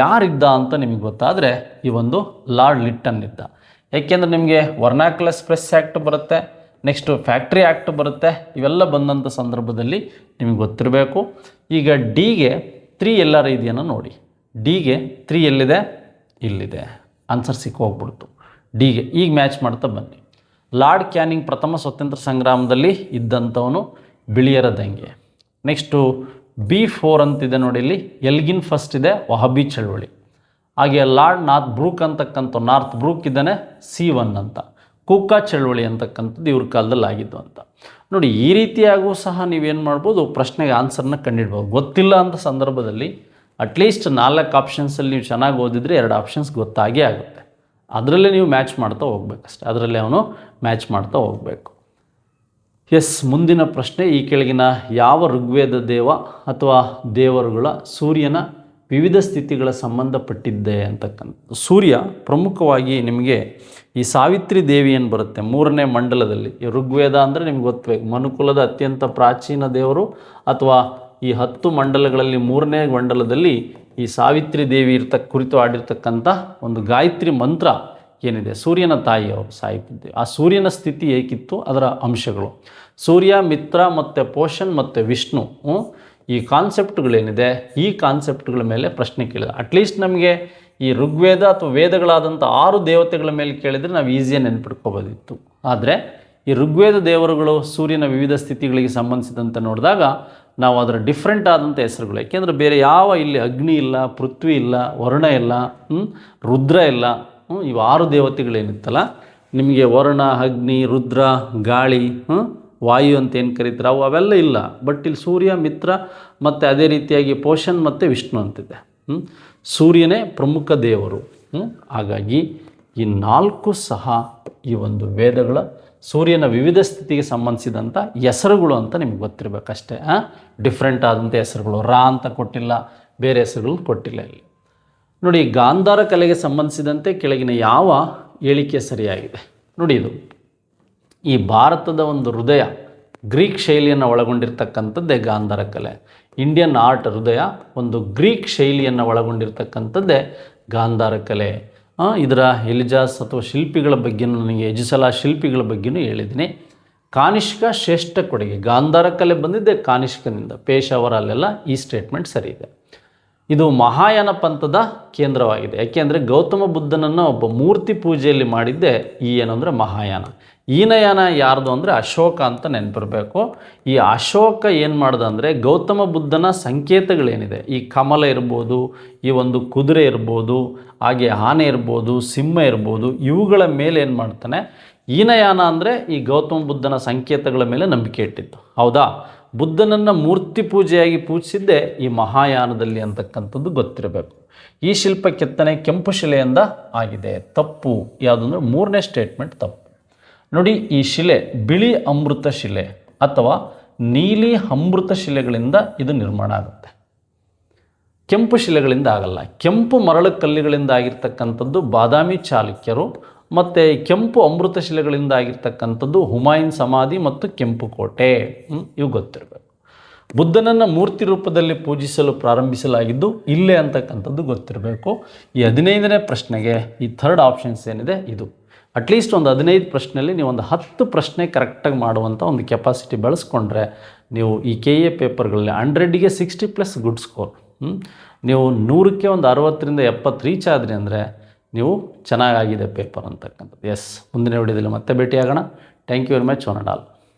ಯಾರಿದ್ದ ಅಂತ ನಿಮಗೆ ಗೊತ್ತಾದರೆ ಈ ಒಂದು ಲಾರ್ಡ್ ಲಿಟ್ಟನ್ ಇದ್ದ. ಯಾಕೆಂದರೆ ನಿಮಗೆ ವರ್ನಾಕ್ಯುಲರ್ ಪ್ರೆಸ್ ಆ್ಯಕ್ಟ್ ಬರುತ್ತೆ, ನೆಕ್ಸ್ಟು ಫ್ಯಾಕ್ಟ್ರಿ ಆ್ಯಕ್ಟ್ ಬರುತ್ತೆ. ಇವೆಲ್ಲ ಬಂದಂಥ ಸಂದರ್ಭದಲ್ಲಿ ನಿಮಗೆ ಗೊತ್ತಿರಬೇಕು. ಈಗ ಡಿಗೆ 3 ಎಲ್ಲರ ಇದೆಯನ್ನು ನೋಡಿ. ಡಿಗೆ 3 ಎಲ್ಲಿದೆ? ಇಲ್ಲಿದೆ. ಆನ್ಸರ್ ಸಿಕ್ಕೋಗ್ಬಿಡ್ತು ಡಿಗೆ. ಈಗ ಮ್ಯಾಚ್ ಮಾಡ್ತಾ ಬನ್ನಿ. ಲಾರ್ಡ್ ಕ್ಯಾನಿಂಗ್ ಪ್ರಥಮ ಸ್ವಾತಂತ್ರ್ಯ ಸಂಗ್ರಾಮದಲ್ಲಿ ಇದ್ದಂಥವನು ಬಿಳಿಯರ ದಂಗೆ. ನೆಕ್ಸ್ಟು B4 ಅಂತಿದೆ ನೋಡಿ ಇಲ್ಲಿ, ಎಲ್ಗಿನ್ ಫಸ್ಟ್ ಇದೆ, ವಹಬಿ ಚಳವಳಿ. ಹಾಗೆ ಲಾರ್ಡ್ ನಾರ್ತ್ ಬ್ರೂಕ್ ಅಂತಕ್ಕಂಥ ನಾರ್ತ್ ಬ್ರೂಕ್ ಇದ್ದಾನೆ, C1 ಅಂತ. ಕುಕ್ಕಾ ಚಳವಳಿ ಅಂತಕ್ಕಂಥದ್ದು ಇವ್ರ ಕಾಲದಲ್ಲಿ ಆಗಿದ್ದು ಅಂತ. ನೋಡಿ ಈ ರೀತಿಯಾಗೂ ಸಹ ನೀವೇನು ಮಾಡ್ಬೋದು, ಪ್ರಶ್ನೆಗೆ ಆನ್ಸರ್ನ ಕಂಡುಹಿಡ್ಬೋದು. ಗೊತ್ತಿಲ್ಲ ಅಂತ ಸಂದರ್ಭದಲ್ಲಿ ಅಟ್ಲೀಸ್ಟ್ 4 ಆಪ್ಷನ್ಸಲ್ಲಿ ನೀವು ಚೆನ್ನಾಗಿ ಓದಿದರೆ 2 ಆಪ್ಷನ್ಸ್ ಗೊತ್ತಾಗೇ ಆಗುತ್ತೆ. ಅದರಲ್ಲೇ ನೀವು ಮ್ಯಾಚ್ ಮಾಡ್ತಾ ಹೋಗ್ಬೇಕಷ್ಟೆ, ಅದರಲ್ಲೇ ಅವನು ಮ್ಯಾಚ್ ಮಾಡ್ತಾ ಹೋಗಬೇಕು. ಎಸ್, ಮುಂದಿನ ಪ್ರಶ್ನೆ, ಈ ಕೆಳಗಿನ ಯಾವ ಋಗ್ವೇದ ದೇವ ಅಥವಾ ದೇವರುಗಳ ಸೂರ್ಯನ ವಿವಿಧ ಸ್ಥಿತಿಗಳ ಸಂಬಂಧಪಟ್ಟಿದ್ದೆ ಅಂತಕ್ಕಂಥದ್ದು. ಸೂರ್ಯ ಪ್ರಮುಖವಾಗಿ ನಿಮಗೆ ಈ ಸಾವಿತ್ರಿ ದೇವಿ ಏನು ಬರುತ್ತೆ 3ನೇ ಮಂಡಲದಲ್ಲಿ. ಈ ಋಗ್ವೇದ ಅಂದರೆ ನಿಮ್ಗೆ ಗೊತ್ತಬೇಕು, ಮನುಕುಲದ ಅತ್ಯಂತ ಪ್ರಾಚೀನ ದೇವರು, ಅಥವಾ ಈ 10 ಮಂಡಲಗಳಲ್ಲಿ 3ನೇ ಮಂಡಲದಲ್ಲಿ ಈ ಸಾವಿತ್ರಿ ದೇವಿ ಕುರಿತು ಆಡಿರ್ತಕ್ಕಂಥ ಒಂದು ಗಾಯತ್ರಿ ಮಂತ್ರ ಏನಿದೆ, ಸೂರ್ಯನ ತಾಯಿಯವರು ಸಾವಿತ್ರಿ. ಆ ಸೂರ್ಯನ ಸ್ಥಿತಿ ಹೇಗಿತ್ತು, ಅದರ ಅಂಶಗಳು, ಸೂರ್ಯ, ಮಿತ್ರ ಮತ್ತು ಪೋಷಣ್ ಮತ್ತು ವಿಷ್ಣು, ಈ ಕಾನ್ಸೆಪ್ಟ್ಗಳೇನಿದೆ, ಈ ಕಾನ್ಸೆಪ್ಟ್ಗಳ ಮೇಲೆ ಪ್ರಶ್ನೆ ಕೇಳಿದೆ. ಅಟ್ಲೀಸ್ಟ್ ನಮಗೆ ಈ ಋಗ್ವೇದ ಅಥವಾ ವೇದಗಳಾದಂಥ 6 ದೇವತೆಗಳ ಮೇಲೆ ಕೇಳಿದರೆ ನಾವು ಈಸಿಯಾಗಿ ನೆನ್ಪಿಟ್ಕೋಬೋದಿತ್ತು. ಆದರೆ ಈ ಋಗ್ವೇದ ದೇವರುಗಳು ಸೂರ್ಯನ ವಿವಿಧ ಸ್ಥಿತಿಗಳಿಗೆ ಸಂಬಂಧಿಸಿದಂತೆ ನೋಡಿದಾಗ ನಾವು ಅದರ ಡಿಫ್ರೆಂಟ್ ಆದಂಥ ಹೆಸರುಗಳು, ಯಾಕೆಂದರೆ ಬೇರೆ ಯಾವ ಇಲ್ಲಿ ಅಗ್ನಿ ಇಲ್ಲ, ಪೃಥ್ವಿ ಇಲ್ಲ, ವರುಣ ಇಲ್ಲ, ರುದ್ರ ಇಲ್ಲ, ಇವು 6 ದೇವತೆಗಳೇನಿತ್ತಲ್ಲ ನಿಮಗೆ, ವರುಣ, ಅಗ್ನಿ, ರುದ್ರ, ಗಾಳಿ, ವಾಯು ಅಂತ ಏನು ಕರೀತಾರೆ, ಅವೆಲ್ಲ ಇಲ್ಲ. ಬಟ್ ಇಲ್ಲಿ ಸೂರ್ಯ, ಮಿತ್ರ ಮತ್ತು ಅದೇ ರೀತಿಯಾಗಿ ಪೋಷಣ್ ಮತ್ತು ವಿಷ್ಣು ಅಂತಿದೆ. ಸೂರ್ಯನೇ ಪ್ರಮುಖ ದೇವರು. ಹಾಗಾಗಿ ಈ 4 ಸಹ ಈ ಒಂದು ವೇದಗಳ ಸೂರ್ಯನ ವಿವಿಧ ಸ್ಥಿತಿಗೆ ಸಂಬಂಧಿಸಿದಂಥ ಹೆಸರುಗಳು ಅಂತ ನಿಮ್ಗೆ ಗೊತ್ತಿರಬೇಕಷ್ಟೇ. ಡಿಫ್ರೆಂಟ್ ಆದಂಥ ಹೆಸರುಗಳು, ರಾ ಅಂತ ಕೊಟ್ಟಿಲ್ಲ, ಬೇರೆ ಹೆಸರುಗಳು ಕೊಟ್ಟಿಲ್ಲ ಇಲ್ಲಿ. ನೋಡಿ, ಗಾಂಧಾರ ಕಲೆಗೆ ಸಂಬಂಧಿಸಿದಂತೆ ಕೆಳಗಿನ ಯಾವ ಹೇಳಿಕೆ ಸರಿಯಾಗಿದೆ? ನೋಡಿ, ಇದು ಈ ಭಾರತದ ಒಂದು ಹೃದಯ, ಗ್ರೀಕ್ ಶೈಲಿಯನ್ನು ಒಳಗೊಂಡಿರ್ತಕ್ಕಂಥದ್ದೇ ಗಾಂಧಾರ ಕಲೆ. ಇಂಡಿಯನ್ ಆರ್ಟ್ ಹೃದಯ ಒಂದು ಗ್ರೀಕ್ ಶೈಲಿಯನ್ನು ಒಳಗೊಂಡಿರ್ತಕ್ಕಂಥದ್ದೇ ಗಾಂಧಾರ ಕಲೆ. ಇದರ ಎಲಿಜಾಸ್ ಅಥವಾ ಶಿಲ್ಪಿಗಳ ಬಗ್ಗೆಯೂ ನನಗೆ ಎಜಿಸಲ ಶಿಲ್ಪಿಗಳ ಬಗ್ಗೆಯೂ ಹೇಳಿದ್ದೀನಿ. ಕಾನಿಷ್ಕ ಶ್ರೇಷ್ಠ ಕೊಡುಗೆ, ಗಾಂಧಾರ ಕಲೆ ಬಂದಿದ್ದೆ ಕಾನಿಷ್ಕನಿಂದ, ಪೇಶಾವರ ಅಲ್ಲೆಲ್ಲ ಈ ಸ್ಟೇಟ್ಮೆಂಟ್ ಸರಿ ಇದೆ. ಇದು ಮಹಾಯಾನ ಪಂಥದ ಕೇಂದ್ರವಾಗಿದೆ. ಯಾಕೆಂದರೆ ಗೌತಮ ಬುದ್ಧನನ್ನು ಒಬ್ಬ ಮೂರ್ತಿ ಪೂಜೆಯಲ್ಲಿ ಮಾಡಿದ್ದೆ ಏನಂದರೆ ಮಹಾಯಾನ. ಹೀನಯಾನ ಯಾರ್ದು ಅಂದರೆ ಅಶೋಕ ಅಂತ ನೆನಪಿರಬೇಕು. ಈ ಅಶೋಕ ಏನು ಮಾಡ್ದ ಅಂದರೆ ಗೌತಮ ಬುದ್ಧನ ಸಂಕೇತಗಳೇನಿದೆ, ಈ ಕಮಲ ಇರ್ಬೋದು, ಈ ಒಂದು ಕುದುರೆ ಇರ್ಬೋದು, ಹಾಗೆ ಆನೆ ಇರ್ಬೋದು, ಸಿಂಹ ಇರ್ಬೋದು, ಇವುಗಳ ಮೇಲೆ ಏನು ಮಾಡ್ತಾನೆ, ಹೀನಯಾನ ಅಂದರೆ ಈ ಗೌತಮ ಬುದ್ಧನ ಸಂಕೇತಗಳ ಮೇಲೆ ನಂಬಿಕೆ ಇಟ್ಟಿತ್ತು. ಹೌದಾ? ಬುದ್ಧನನ್ನು ಮೂರ್ತಿ ಪೂಜೆಯಾಗಿ ಪೂಜಿಸಿದ್ದೇ ಈ ಮಹಾಯಾನದಲ್ಲಿ ಅಂತಕ್ಕಂಥದ್ದು ಗೊತ್ತಿರಬೇಕು. ಈ ಶಿಲ್ಪ ಕೆತ್ತನೆ ಕೆಂಪು ಶಿಲೆಯಿಂದ ಆಗಿದೆ. ತಪ್ಪು ಯಾವುದಂದ್ರೆ 3ನೇ ಸ್ಟೇಟ್ಮೆಂಟ್ ತಪ್ಪು. ನೋಡಿ, ಈ ಶಿಲೆ ಬಿಳಿ ಅಮೃತ ಶಿಲೆ ಅಥವಾ ನೀಲಿ ಅಮೃತ ಶಿಲೆಗಳಿಂದ ಇದು ನಿರ್ಮಾಣ ಆಗುತ್ತೆ, ಕೆಂಪು ಶಿಲೆಗಳಿಂದ ಆಗಲ್ಲ. ಕೆಂಪು ಮರಳು ಕಲ್ಲುಗಳಿಂದ ಆಗಿರ್ತಕ್ಕಂಥದ್ದು ಬಾದಾಮಿ ಚಾಲುಕ್ಯರು, ಮತ್ತು ಕೆಂಪು ಅಮೃತ ಶಿಲೆಗಳಿಂದ ಆಗಿರ್ತಕ್ಕಂಥದ್ದು ಹುಮಾಯೂನ್ ಸಮಾಧಿ ಮತ್ತು ಕೆಂಪು ಕೋಟೆ. ಇವು ಗೊತ್ತಿರಬೇಕು. ಬುದ್ಧನನ್ನು ಮೂರ್ತಿ ರೂಪದಲ್ಲಿ ಪೂಜಿಸಲು ಪ್ರಾರಂಭಿಸಲಾಗಿದ್ದು ಇಲ್ಲೇ ಅಂತಕ್ಕಂಥದ್ದು ಗೊತ್ತಿರಬೇಕು. ಈ 15ನೇ ಪ್ರಶ್ನೆಗೆ ಈ 3rd ಆಪ್ಷನ್ಸ್ ಏನಿದೆ ಇದು. ಅಟ್ಲೀಸ್ಟ್ ಒಂದು 15 ಪ್ರಶ್ನೆಯಲ್ಲಿ ನೀವು ಒಂದು 10 ಪ್ರಶ್ನೆ ಕರೆಕ್ಟಾಗಿ ಮಾಡುವಂಥ ಒಂದು ಕೆಪಾಸಿಟಿ ಬೆಳೆಸ್ಕೊಂಡ್ರೆ ನೀವು ಈ KA ಪೇಪರ್ಗಳಲ್ಲಿ 100ಗೆ 60+ ಗುಡ್ ಸ್ಕೋರ್, ನೀವು 100ಕ್ಕೆ ಒಂದು 60ರಿಂದ 70 ರೀಚ್ ಆದ್ರಿ ಅಂದರೆ ನೀವು ಚೆನ್ನಾಗಾಗಿದೆ ಪೇಪರ್ ಅಂತಕ್ಕಂಥದ್ದು. ಎಸ್, ಮುಂದಿನ ವಿಡಿಯೋದಲ್ಲಿ ಮತ್ತೆ ಭೇಟಿಯಾಗೋಣ. Thank you very much, one and all.